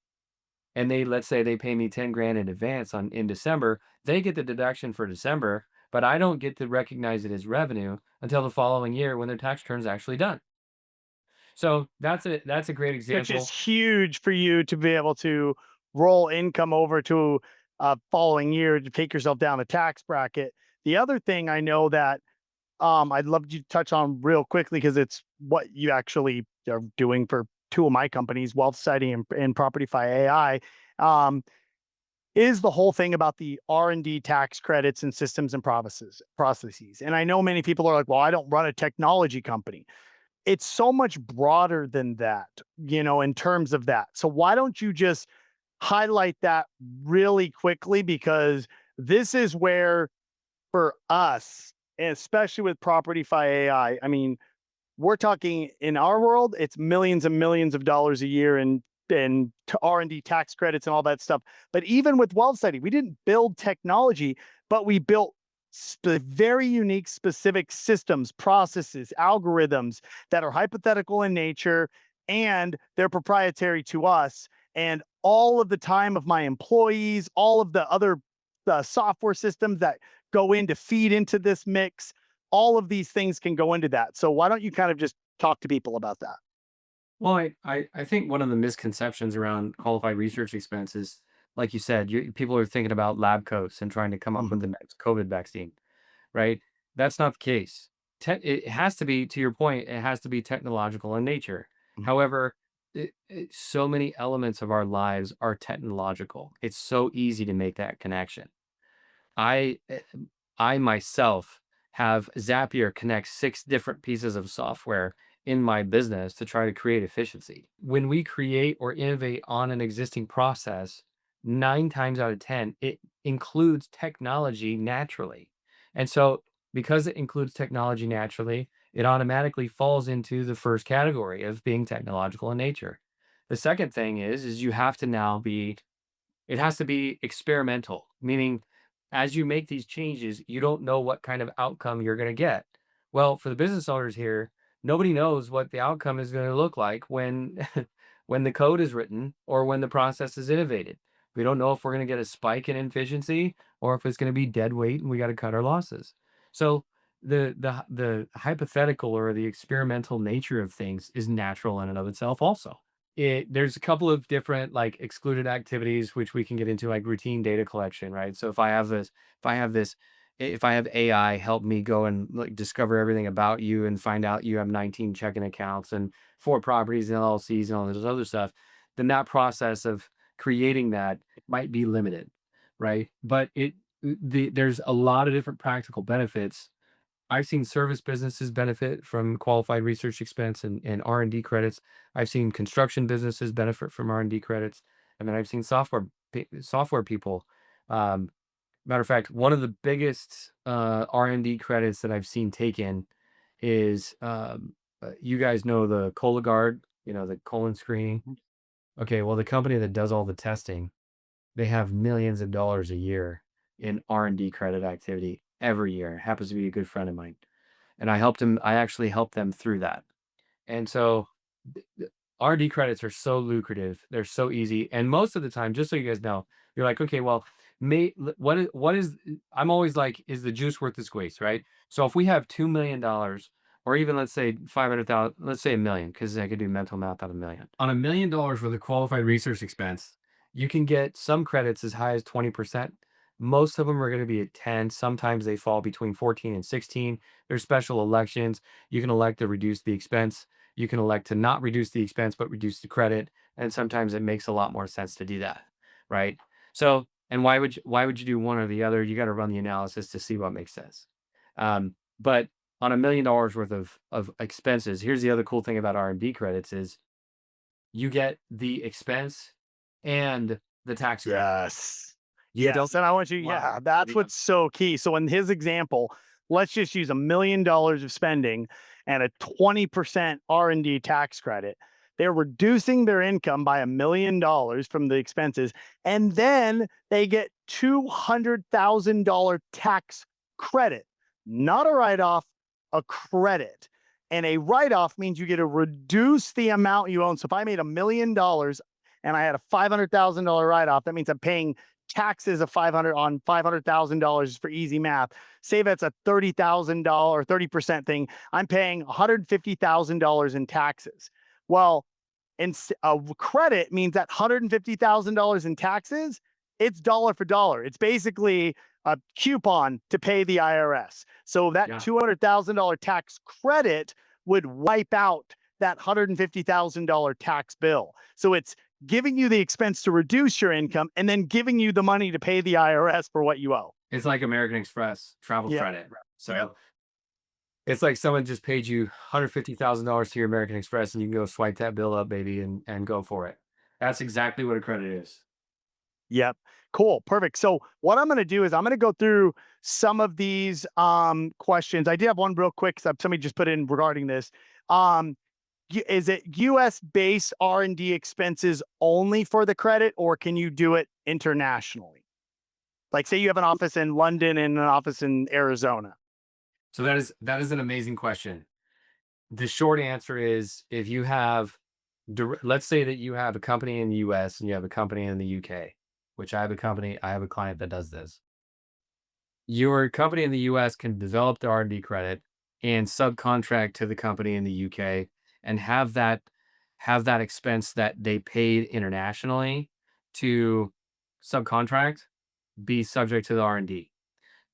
and they let's say they pay me 10 grand in advance on in December, they get the deduction for December, but I don't get to recognize it as revenue until the following year when their tax return's actually done. So that's a great Which is example. huge for you to be able to roll income over to a following year to take yourself down a tax bracket. The other thing I know that I'd love you to touch on real quickly because it's what you actually are doing for two of my companies, Wealth Society and Propertify AI. Um, is the whole thing about the R&D tax credits and systems and processes. And I know many people are like, well, I don't run a technology company. It's so much broader than that, in terms of that. So why don't you just highlight that really quickly? Because this is where, for us, and especially with Propertify AI, I mean, we're talking in our world, it's millions and millions of dollars a year and R&D tax credits and all that stuff. But even with Wealth Study, we didn't build technology, but we built very unique, specific systems, processes, algorithms that are hypothetical in nature and they're proprietary to us. And all of the time of my employees, all of the other software systems that go in to feed into this mix, all of these things can go into that. So why don't you kind of just talk to people about that? Well, I think one of the misconceptions around qualified research expenses, like you said, people are thinking about lab coats and trying to come up with the Mhm, next COVID vaccine, right? That's not the case. It has to be, to your point, it has to be technological in nature. mhm. However, so many elements of our lives are technological. It's so easy to make that connection. I eh, I myself have Zapier connect 6 different pieces of software in my business to try to create efficiency. When we create or innovate on an existing process, 9 times out of 10, it includes technology naturally. And so because it includes technology naturally, it automatically falls into the first category of being technological in nature. The second thing is you have to now be it has to be experimental, meaning as you make these changes, you don't know what kind of outcome you're going to get. Well, for the business owners here, nobody knows what the outcome is going to look like when when the code is written or when the process is innovated. We don't know if we're going to get a spike in efficiency or if it's going to be dead weight and we got to cut our losses. So the hypothetical or the experimental nature of things is natural in and of itself also. There's a couple of different, like, excluded activities which we can get into, like routine data collection, right? So if I have AI help me go and, like, discover everything about you and find out you have 19 checking accounts and 4 properties and LLCs and all this other stuff, then that process of creating that might be limited, right? But there's a lot of different practical benefits. I've seen service businesses benefit from qualified research expense and R&D credits. I've seen construction businesses benefit from R&D credits, and then I've seen software people. Matter of fact, one of the biggest R&D credits that I've seen taken is you guys know the Cologuard, the colon screening. Okay, well, the company that does all the testing, they have millions of dollars a year in R&D credit activity every year. Happens to be a good friend of mine, and I actually helped them through that. And so the RD credits are so lucrative. They're so easy. And most of the time, just so you guys know, you're like, okay, well, I'm always like, is the juice worth the squeeze, right? So if we have $2 million, or even let's say 500,000, let's say a million, because I could do mental math out of a million. On $1 million worth of qualified research expense, you can get some credits as high as 20%. Most of them are going to be at 10. Sometimes they fall between 14 and 16. There's special elections. You can elect to reduce the expense. You can elect to not reduce the expense, but reduce the credit. And sometimes it makes a lot more sense to do that, right? So, and why would you do one or the other? You got to run the analysis to see what makes sense. But on $1 million worth of expenses, here's the other cool thing about R&D credits is you get the expense and the tax credit. Yes. You don't. Yes, and I want you, Wow. yeah, that's Yeah. what's so key. So in his example, let's just use $1 million of spending and a 20% R&D tax credit. They're reducing their income by $1 million from the expenses, and then they get $200,000 tax credit, not a write-off, a credit. And a write off means you get to reduce the amount you own. So if I made $1 million and I had a $500,000 write off, that means I'm paying taxes of 500 on $500,000 for easy math. Say that's a $30,000 30% thing. I'm paying $150,000 in taxes. Well, and credit means that $150,000 in taxes, it's dollar for dollar. It's basically a coupon to pay the IRS. So that Yeah. $200,000 tax credit would wipe out that $150,000 tax bill. So it's giving you the expense to reduce your income and then giving you the money to pay the IRS for what you owe. It's like American Express travel Yep. credit. So Yep. it's like someone just paid you $150,000 to your American Express and you can go swipe that bill up, baby, and go for it. That's exactly what a credit is. Yep. Cool. Perfect. So what I'm going to do is I'm going to go through some of these questions. I did have one real quick because somebody just put in regarding this. Um, is it US based R&D expenses only for the credit, or can you do it internationally? Like, say you have an office in London and an office in Arizona. So that is an amazing question. The short answer is if you have let's say that you have a company in the US and you have a company in the UK, which I have a client that does this. Your company in the US can develop the R&D credit and subcontract to the company in the UK and have that expense that they paid internationally to subcontract be subject to the R&D.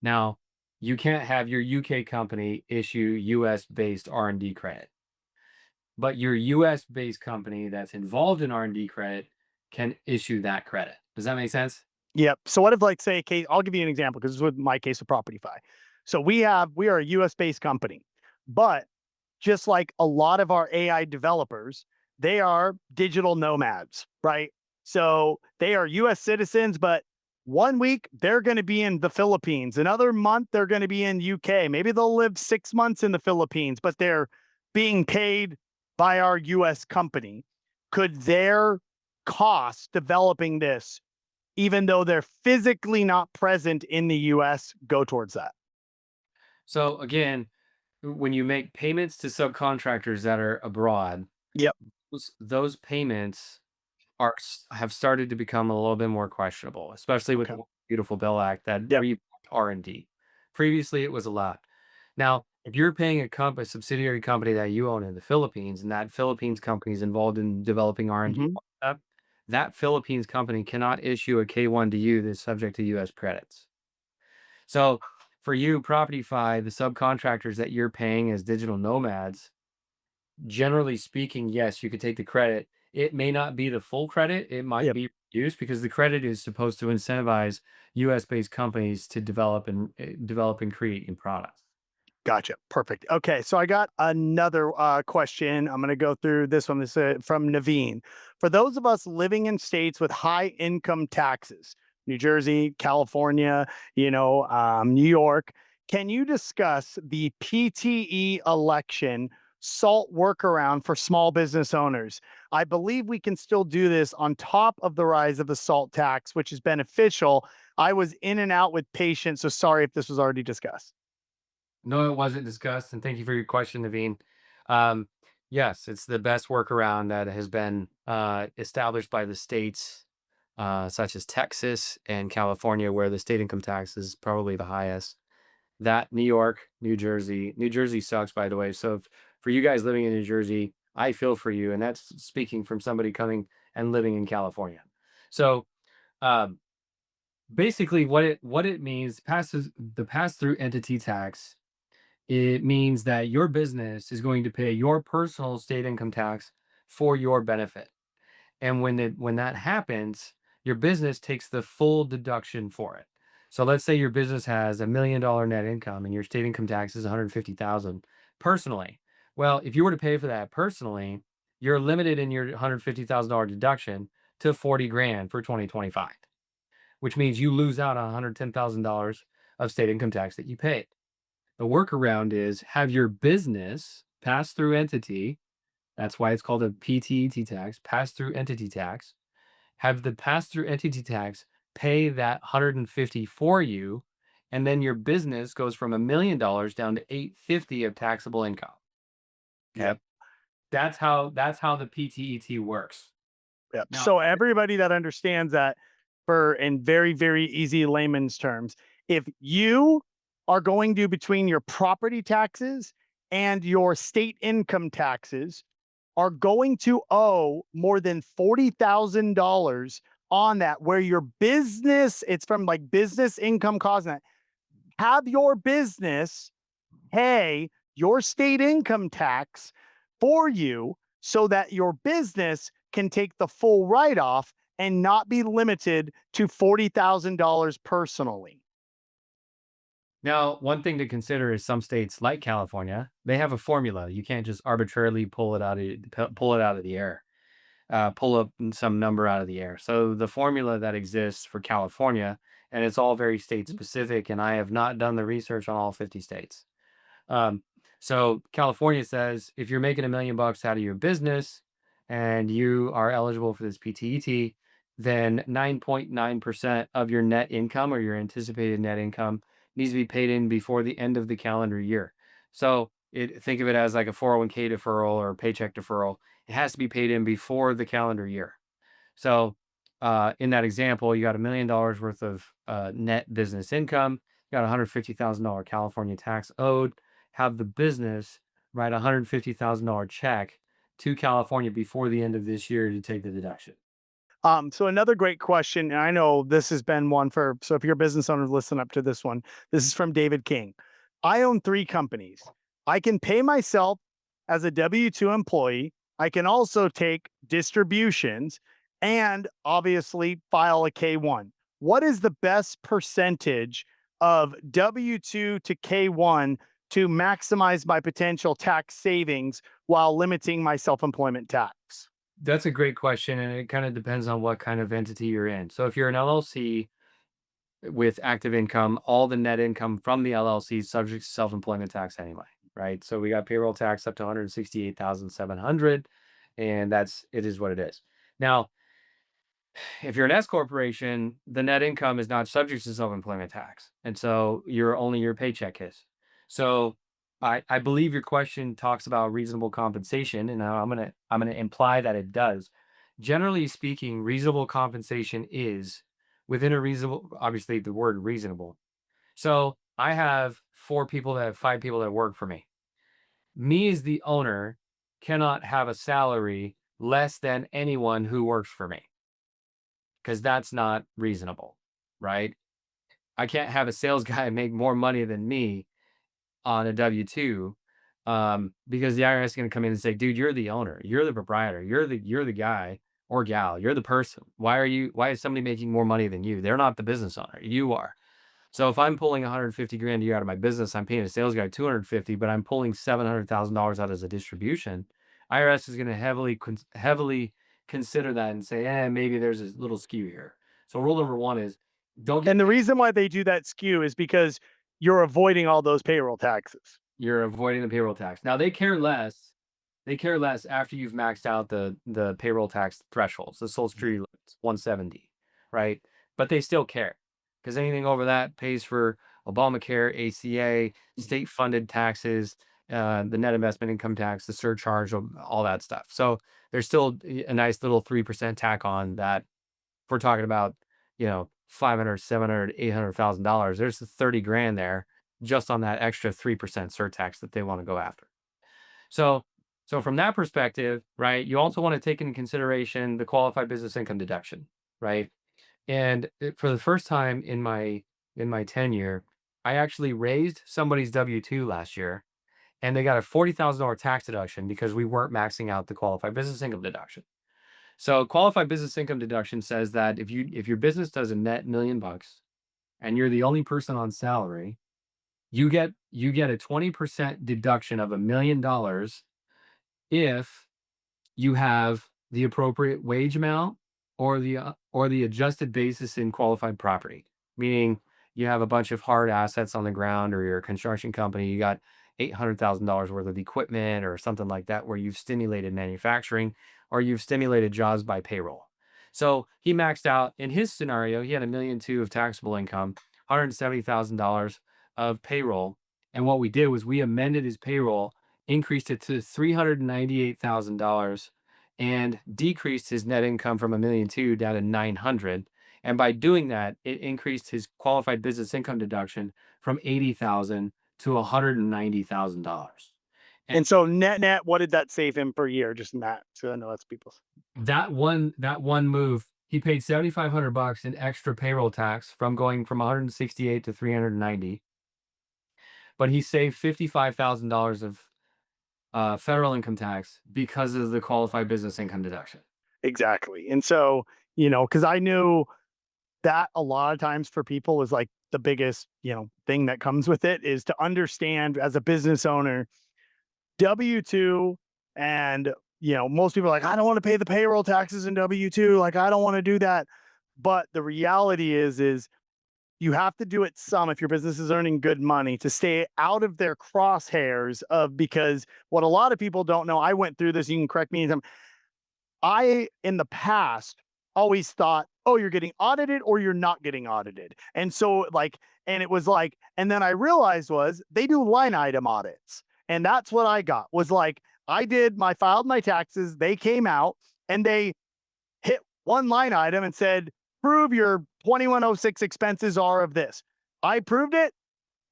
Now, you can't have your UK company issue US based R&D credit, but your US based company that's involved in R&D credit can issue that credit. Does that make sense? Yep. So what if, like, say, case, I'll give you an example because this is with my case of Propertyfy. So we are a US based company, but just like a lot of our AI developers, they are digital nomads, right? So they are US citizens, but one week they're going to be in the Philippines, another month they're going to be in UK. Maybe they'll live 6 months in the Philippines, but they're being paid by our US company. Could their cost developing this, even though they're physically not present in the US, go towards that? So again, when you make payments to subcontractors that are abroad, Yep. those payments have started to become a little bit more questionable, especially with Okay. the Beautiful Bill Act that Yep. R&D. Previously, it was allowed. Now, if you're paying a subsidiary company that you own in the Philippines, and that Philippines company is involved in developing R&D Hmm. stuff, that Philippines company cannot issue a K-1 to you that's subject to US credits. So for you, Propertyfy, the subcontractors that you're paying as digital nomads, generally speaking, yes, you could take the credit. It may not be the full credit. It might Yep. be reduced because the credit is supposed to incentivize US based companies to develop and create new products. Gotcha. Perfect. Okay. So I got another question. I'm going to go through this one. This from Naveen. For those of us living in states with high income taxes, New Jersey, California, New York, can you discuss the PTE election SALT workaround for small business owners? I believe we can still do this on top of the rise of the SALT tax, which is beneficial. I was in and out with patients, so sorry if this was already discussed. No, it wasn't discussed, and thank you for your question, Naveen. Um, yes, it's the best workaround that has been established by the states, such as Texas and California, where the state income tax is probably the highest. That New York, New Jersey sucks, by the way. So for you guys living in New Jersey, I feel for you, and that's speaking from somebody coming and living in California. So um, basically, what it means passes the pass through entity tax. It means that your business is going to pay your personal state income tax for your benefit. And when that happens, your business takes the full deduction for it. So let's say your business has $1 million net income and your state income tax is 150,000 personally. Well, if you were to pay for that personally, you're limited in your $150,000 deduction to 40 grand for 2025, which means you lose out on $110,000 of state income tax that you paid. The workaround is have your business pass through entity. That's why it's called a PTET tax, pass through entity tax. Have the pass through entity tax pay that 150 for you, and then your business goes from $1 million down to 850 of taxable income. Yep. Okay. That's how the PTET works. Yep. Now, So everybody that understands that, for in very, very easy layman's terms, if you are going to between your property taxes and your state income taxes are going to owe more than $40,000 on that, where your business, it's from like business income causing that. Have your business pay your state income tax for you so that your business can take the full write off and not be limited to $40,000 personally. now, one thing to consider is some states like California, they have a formula. You can't just arbitrarily pull it out of the air, pull up some number out of the air. So the formula that exists for California, and it's all very state specific, and I have not done the research on all 50 states. Um, so California says if you're making $1 million out of your business and you are eligible for this PTET, then 9.9% of your net income or your anticipated net income needs to be paid in before the end of the calendar year. So think of it as like a 401k deferral or a paycheck deferral. It has to be paid in before the calendar year. So, in that example, you got $1 million worth of net business income. You got $150,000 California tax owed. Have the business write a $150,000 check to California before the end of this year to take the deduction. So another great question, and I know this has been one for, so if you're a business owner, listen up to this one. This is from David King. I own 3 companies. I can pay myself as a W-2 employee. I can also take distributions and obviously file a K-1. What is the best percentage of W-2 to K-1 to maximize my potential tax savings while limiting my self-employment tax? That's a great question, and it kind of depends on what kind of entity you're in. So, if you're an LLC with active income, all the net income from the LLC is subject to self-employment tax anyway, right? So we got payroll tax up to 168,700, and it is what it is. Now, if you're an S corporation, the net income is not subject to self-employment tax, and so only your paycheck is. So I believe your question talks about reasonable compensation, and I'm gonna imply that it does. Generally speaking, reasonable compensation is within a reasonable, obviously the word reasonable. So I have 5 people that work for me. Me as the owner cannot have a salary less than anyone who works for me because that's not reasonable, right? I can't have a sales guy make more money than me on a W-2, because the IRS is going to come in and say, dude, you're the owner, you're the proprietor, you're the guy or gal, you're the person. Why is somebody making more money than you? They're not the business owner. You are. So if I'm pulling 150 grand a year out of my business, I'm paying a sales guy 250, but I'm pulling $700,000 out as a distribution. IRS is going to heavily consider that and say, maybe there's a little skew here. So rule number one is don't get And the reason why they do that skew is because you're avoiding all those payroll taxes. You're avoiding the payroll tax. Now they care less after you've maxed out the payroll tax thresholds, the Social Security limits, 170, right? But they still care because anything over that pays for Obamacare, ACA, state funded taxes, the net investment income tax, the surcharge, all that stuff. So there's still a nice little 3% tack on that. If we're talking about, 500, 700, $800,000, there's 30 grand there just on that extra 3% surtax that they want to go after. So, so from that perspective, right, you also want to take into consideration the qualified business income deduction, right? And for the first time in my tenure, I actually raised somebody's W-2 last year, and they got a $40,000 tax deduction because we weren't maxing out the qualified business income deduction. So, qualified business income deduction says that if your business does a net $1 million and you're the only person on salary, you get a 20% deduction of $1 million if you have the appropriate wage amount or the adjusted basis in qualified property. Meaning you have a bunch of hard assets on the ground, or you're a construction company, you got $800,000 worth of equipment or something like that, where you've stimulated manufacturing or you've stimulated jobs by payroll. So he maxed out in his scenario, he had $1.2 million of taxable income, $170,000 of payroll. And what we did was we amended his payroll increased it to $398,000 and decreased his net income from 1,200,000 down to 900. And by doing that, it increased his qualified business income deduction from 80,000 to $190,000. And And so net, what did that save him per year? Just that, so I know that's people's. that one move, he paid 7,500 bucks in extra payroll tax from going from 168 to 390, but he saved $55,000 of federal income tax because of the qualified business income deduction. Exactly. And so, because I knew that a lot of times for people is like the biggest, thing that comes with it is to understand as a business owner, W-2 and, most people are like, I don't want to pay the payroll taxes in W-2. Like, I don't want to do that. But the reality is you have to do it some if your business is earning good money to stay out of their crosshairs of because what a lot of people don't know, I went through this, you can correct me anytime. I, in the past, always thought, oh, you're getting audited or you're not getting audited. And so, like, and it was like, and then I realized was they do line item audits. And that's what I got was like, filed my taxes, they came out and they hit one line item and said, prove your 2106 expenses are of this. I proved it,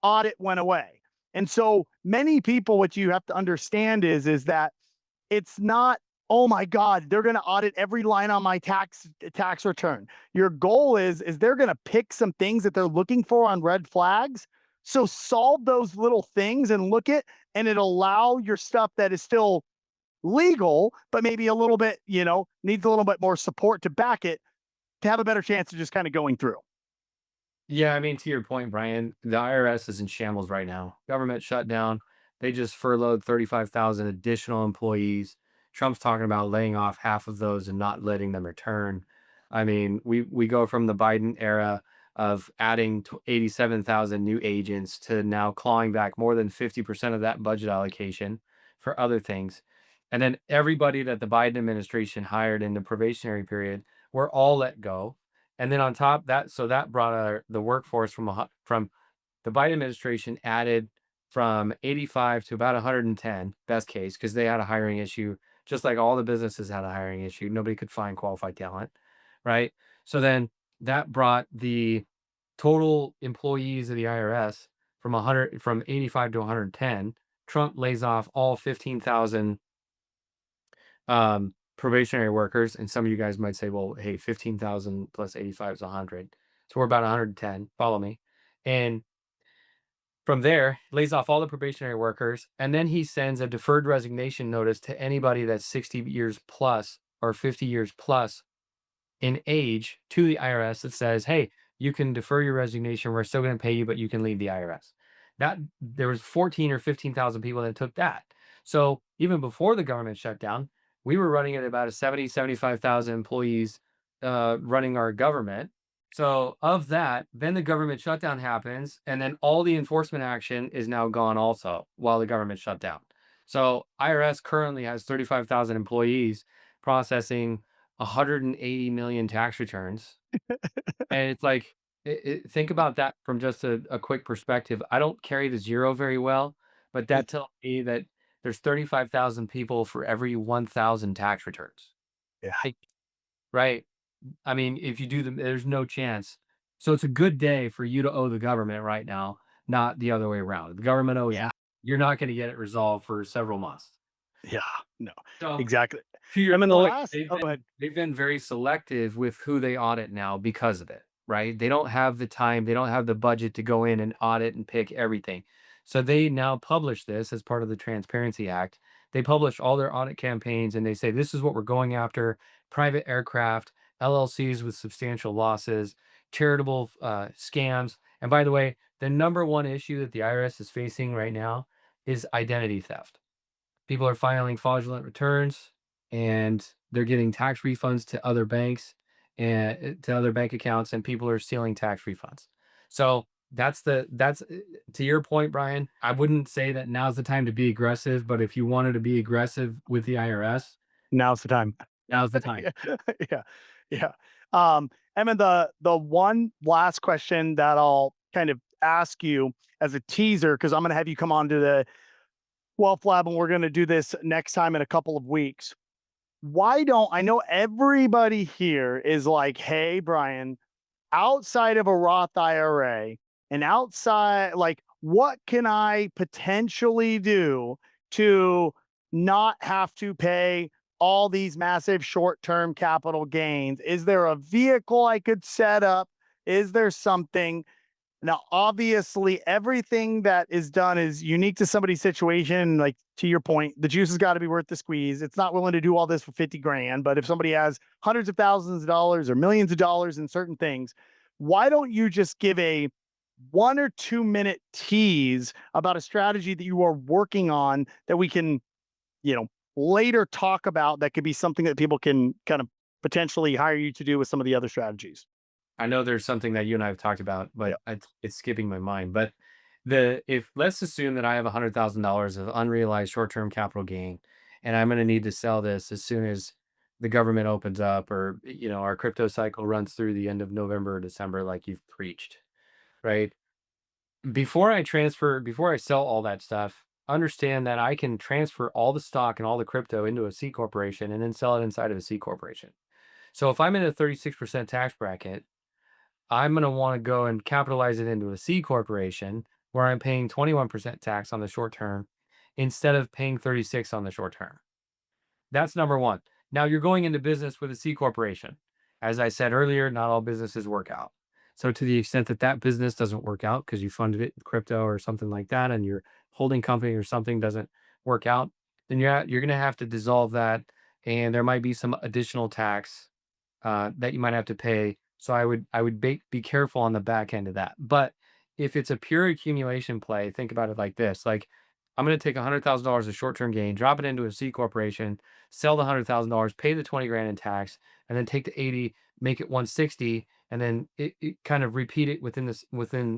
audit went away. And so many people, what you have to understand is that it's not, oh my God, they're going to audit every line on my tax return. Your goal is they're going to pick some things that they're looking for on red flags. So solve those little things and look at, and it'll allow your stuff that is still legal, but maybe a little bit, needs a little bit more support to back it to have a better chance of just kind of going through. Yeah, I mean, to your point, Brian, the IRS is in shambles right now. Government shutdown. They just furloughed 35,000 additional employees. Trump's talking about laying off half of those and not letting them return. I mean, we go from the Biden era of adding 87,000 new agents to now clawing back more than 50% of that budget allocation for other things. And then everybody that the Biden administration hired in the probationary period were all let go, and then on top that, so that brought the workforce from the Biden administration added from 85 to about 110, best case, because they had a hiring issue, just like all the businesses had a hiring issue. Nobody could find qualified talent, right? So then that brought the total employees of the IRS from 85 to 110. Trump lays off all 15,000 probationary workers, and some of you guys might say, well, hey, 15,000 plus 85 is 100. So we're about 110. Follow me. And from there, lays off all the probationary workers, and then he sends a deferred resignation notice to anybody that's 60 years plus or 50 years plus in age to the IRS that says, "Hey, you can defer your resignation. We're still going to pay you, but you can leave the IRS." That there was 14 or 15,000 people that took that. So even before the government shutdown, we were running at about a 75,000 employees running our government. So of that, then the government shutdown happens, and then all the enforcement action is now gone also while the government shut down. So IRS currently has 35,000 employees processing 180 million tax returns. And it's like, think about that from just a quick perspective. I don't carry the zero very well, but that tells me that there's 35,000 people for every 1,000 tax returns. Yeah. Like, right? I mean, if you do them, there's no chance. So it's a good day for you to owe the government right now, not the other way around. The government owes Yeah. you. You're not going to get it resolved for several months. Yeah. No, So exactly. to your I'm in the point, last, oh, go ahead. they've been very selective with who they audit now because of it, right? They don't have the time, they don't have the budget to go in and audit and pick everything. So they now publish this as part of the Transparency Act. They publish all their audit campaigns and they say this is what we're going after: private aircraft, LLCs with substantial losses, charitable scams. And by the way, the number one issue that the IRS is facing right now is identity theft. People are filing fraudulent returns and they're getting tax refunds to other banks and to other bank accounts, and people are stealing tax refunds. So that's to your point, Brian. I wouldn't say that now's the time to be aggressive, but if you wanted to be aggressive with the IRS, Now's the time. now's the time. Yeah. Yeah. Yeah. And then the one last question that I'll kind of ask you as a teaser, because I'm going to have you come on to the Well, Flab, and we're going to do this next time in a couple of weeks. Why don't I know everybody here is like, hey, Brian, outside of a Roth IRA and outside, like, what can I potentially do to not have to pay all these massive short term capital gains? Is there a vehicle I could set up? Is there something? Now, obviously, everything that is done is unique to somebody's situation. Like to your point, the juice has got to be worth the squeeze. It's not willing to do all this for 50 grand. But if somebody has hundreds of thousands of dollars or millions of dollars in certain things, why don't you just give a 1 or 2 minute tease about a strategy that you are working on that we can, you know, later talk about that could be something that people can kind of potentially hire you to do with some of the other strategies? I know there's something that you and I have talked about, but Yeah. it's skipping my mind. But the if let's assume that I have $100,000 of unrealized short-term capital gain, and I'm going to need to sell this as soon as the government opens up, or our crypto cycle runs through the end of November or December, like you've preached, right? Before I sell all that stuff, understand that I can transfer all the stock and all the crypto into a C corporation and then sell it inside of a C corporation. So if I'm in a 36% tax bracket, I'm going to want to go and capitalize it into a C corporation where I'm paying 21% tax on the short term instead of paying 36 on the short term. That's number one. Now you're going into business with a C corporation. As I said earlier, not all businesses work out. So to the extent that that business doesn't work out because you funded it in crypto or something like that, and your holding company or something doesn't work out, then you're going to have to dissolve that, and there might be some additional tax that you might have to pay. So I would be careful on the back end of that. But if it's a pure accumulation play, think about it like this: like I'm going to take $100,000 of short term gain, drop it into a C corporation, sell the $100,000, pay the 20 grand in tax, and then take the 80, make it 160, and then it kind of repeat it within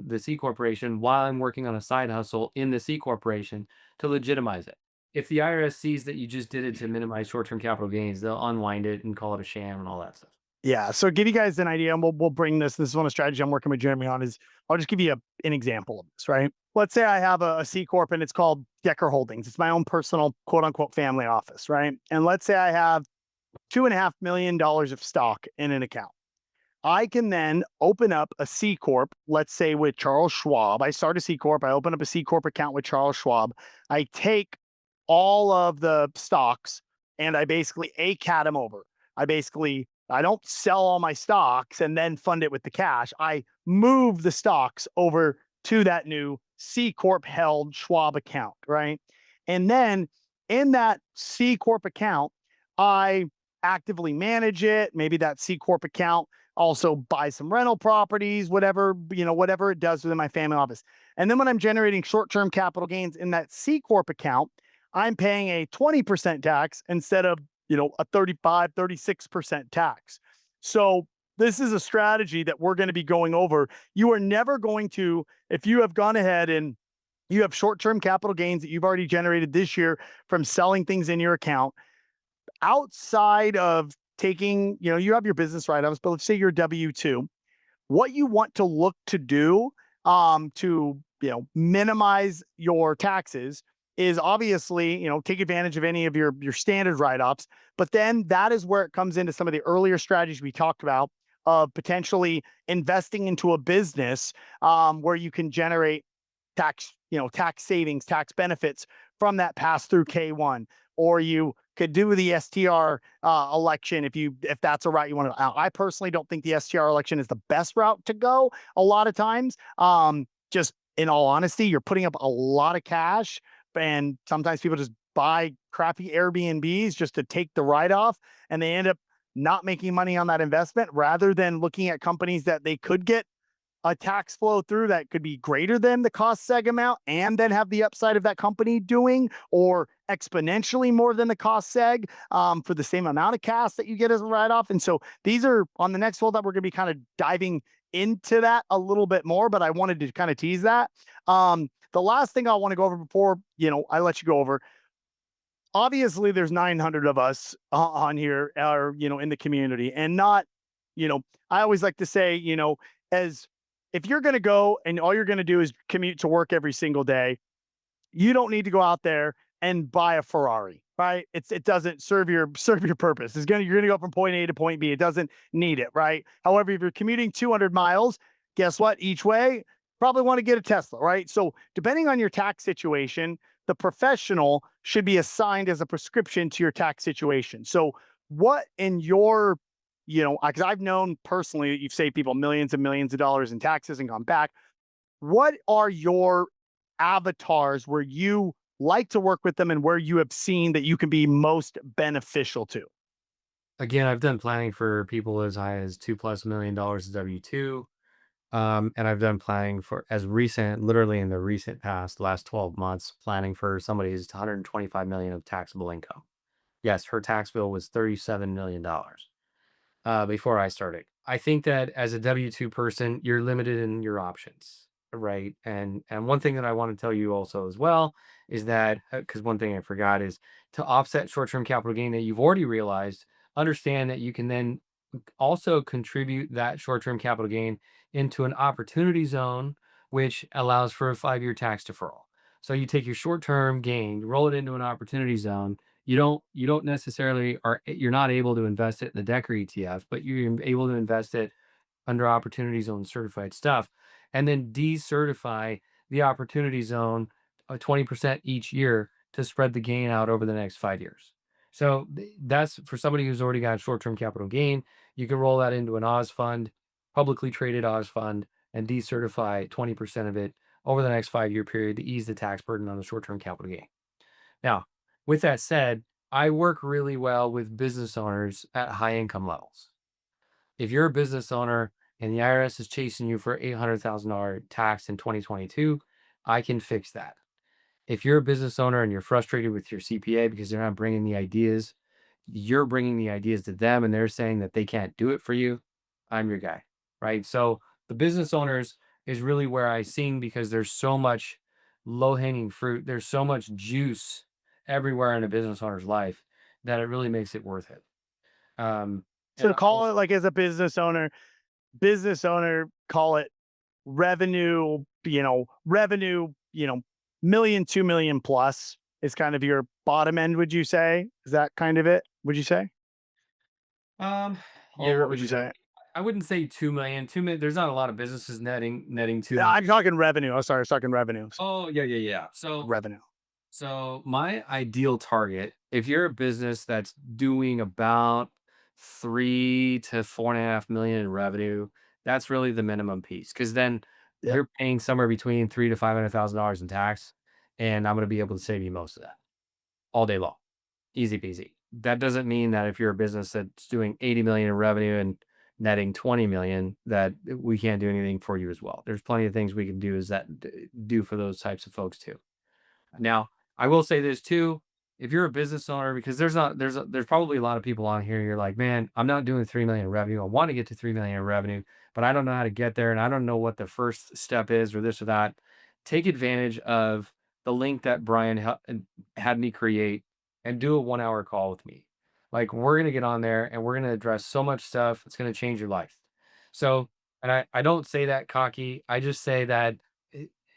the C corporation while I'm working on a side hustle in the C corporation to legitimize it. If the IRS sees that you just did it to minimize short term capital gains, they'll unwind it and call it a sham and all that stuff. Yeah. So give you guys an idea, and we'll bring this. This is one of the strategy I'm working with Jeremy on. Is I'll just give you an example of this. Right. Let's say I have a C corp and it's called Decker Holdings. It's my own personal quote unquote family office. Right. And let's say I have $2.5 million of stock in an account. I can then open up a C corp. Let's say with Charles Schwab. I start a C corp. I open up a C corp account with Charles Schwab. I take all of the stocks and I basically ACAT them over. I don't sell all my stocks and then fund it with the cash. I move the stocks over to that new C Corp held Schwab account, right? And then in that C Corp account, I actively manage it. Maybe that C Corp account also buy some rental properties, whatever, whatever it does within my family office. And then when I'm generating short-term capital gains in that C Corp account, I'm paying a 20% tax instead of, a 35, 36% tax. So this is a strategy that we're going to be going over. You are never going to, if you have gone ahead and you have short-term capital gains that you've already generated this year from selling things in your account, outside of taking, you have your business write-ups, but let's say you're W-2, what you want to look to do to minimize your taxes is obviously take advantage of any of your standard write-offs, but then that is where it comes into some of the earlier strategies we talked about of potentially investing into a business where you can generate tax savings, tax benefits from that pass through K1, or you could do the STR election if that's a route you want to. I personally don't think the STR election is the best route to go. A lot of times, just in all honesty, you're putting up a lot of cash, and sometimes people just buy crappy Airbnbs just to take the write off, and they end up not making money on that investment rather than looking at companies that they could get a tax flow through that could be greater than the cost seg amount and then have the upside of that company doing or exponentially more than the cost seg for the same amount of cash that you get as a write-off. And so these are on the next fold that we're going to be kind of diving into that a little bit more, but I wanted to kind of tease that. The last thing I want to go over before, I let you go over, obviously there's 900 of us on here or, in the community and not, I always like to say, as if you're going to go and all you're going to do is commute to work every single day, you don't need to go out there and buy a Ferrari, right? It doesn't serve your purpose. You're gonna go from point A to point B. It doesn't need it, right? However, if you're commuting 200 miles, guess what? Each way, probably want to get a Tesla, right? So depending on your tax situation, the professional should be assigned as a prescription to your tax situation. So what in your because I've known personally that you've saved people millions and millions of dollars in taxes and gone back. What are your avatars where you like to work with them and where you have seen that you can be most beneficial to? Again, I've done planning for people as high as $2+ million W-2. And I've done planning for as recent, literally in the recent past, last 12 months, planning for somebody who's 125 million of taxable income. Yes, her tax bill was $37 million before I started. I think that as a W-2 person, you're limited in your options, right? And one thing that I want to tell you also as well is that because one thing I forgot is to offset short-term capital gain that you've already realized, understand that you can then also contribute that short-term capital gain into an opportunity zone, which allows for a 5-year tax deferral. So you take your short-term gain, roll it into an opportunity zone. You don't necessarily you're not able to invest it in the Decker ETF, but you're able to invest it under opportunity zone certified stuff, and then decertify the opportunity zone 20% each year to spread the gain out over the next 5 years. So that's for somebody who's already got short-term capital gain. You can roll that into an Oz fund, publicly traded Oz fund, and decertify 20% of it over the next 5-year period to ease the tax burden on the short-term capital gain. Now, with that said, I work really well with business owners at high income levels. If you're a business owner and the IRS is chasing you for $800,000 tax in 2022, I can fix that. If you're a business owner and you're frustrated with your CPA because they're not bringing the ideas, you're bringing the ideas to them and they're saying that they can't do it for you, I'm your guy, right? So the business owners is really where I sing because there's so much low hanging fruit. There's so much juice everywhere in a business owner's life that it really makes it worth it. Um, So and to I call also, it like as a business owner, call it revenue, million, 2 million plus is kind of your bottom end, would you say? Is that kind of it? Would you say? um, Or yeah, what would you say? I wouldn't say 2 million. 2 million. There's not a lot of businesses netting two Yeah, million. I'm talking revenue. Oh, sorry, I was talking revenue. Oh yeah, yeah, yeah. Revenue. So my ideal target, if you're a business that's doing about 3 to 4.5 million in revenue, that's really the minimum piece. Because then Yep. you're paying somewhere between $300,000 to $500,000 in tax, and I'm going to be able to save you most of that all day long, easy peasy. That doesn't mean that if you're a business that's doing 80 million in revenue and netting 20 million, that we can't do anything for you as well. There's plenty of things we can do is that do for those types of folks too. Now, I will say this too, if you're a business owner, because there's probably a lot of people on here, you're like, man, I'm not doing 3 million in revenue. I want to get to 3 million in revenue, but I don't know how to get there and I don't know what the first step is or this or that. Take advantage of the link that Brian had me create and do a 1 hour call with me. Like we're gonna get on there and we're gonna address so much stuff, it's gonna change your life. So, and I don't say that cocky. I just say that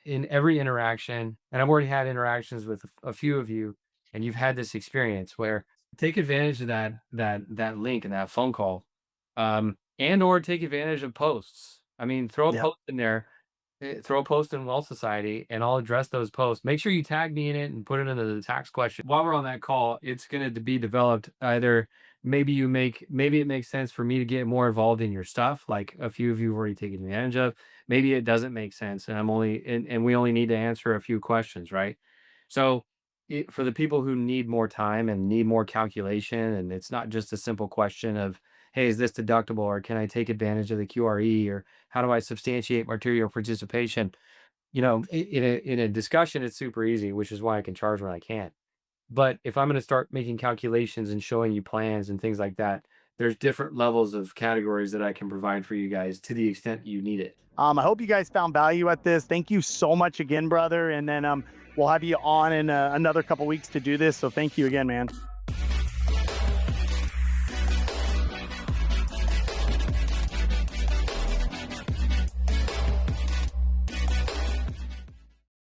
in every interaction, and I've already had interactions with a few of you, and you've had this experience where take advantage of that link and that phone call, and or take advantage of posts. I mean, throw a Yep. post in there, throw a post in Wealth Society, and I'll address those posts. Make sure you tag me in it and put it into the tax question. While we're on that call, it's going to be developed either maybe it makes sense for me to get more involved in your stuff, like a few of you have already taken advantage of. Maybe it doesn't make sense, and we only need to answer a few questions, right? So for the people who need more time and need more calculation, and it's not just a simple question of, hey, is this deductible or can I take advantage of the QRE or how do I substantiate material participation? In a discussion, it's super easy, which is why I can charge when I can. But if I'm going to start making calculations and showing you plans and things like that, there's different levels of categories that I can provide for you guys to the extent you need it. I hope you guys found value at this. Thank you so much again, brother. And then we'll have you on in another couple weeks to do this. So thank you again, man.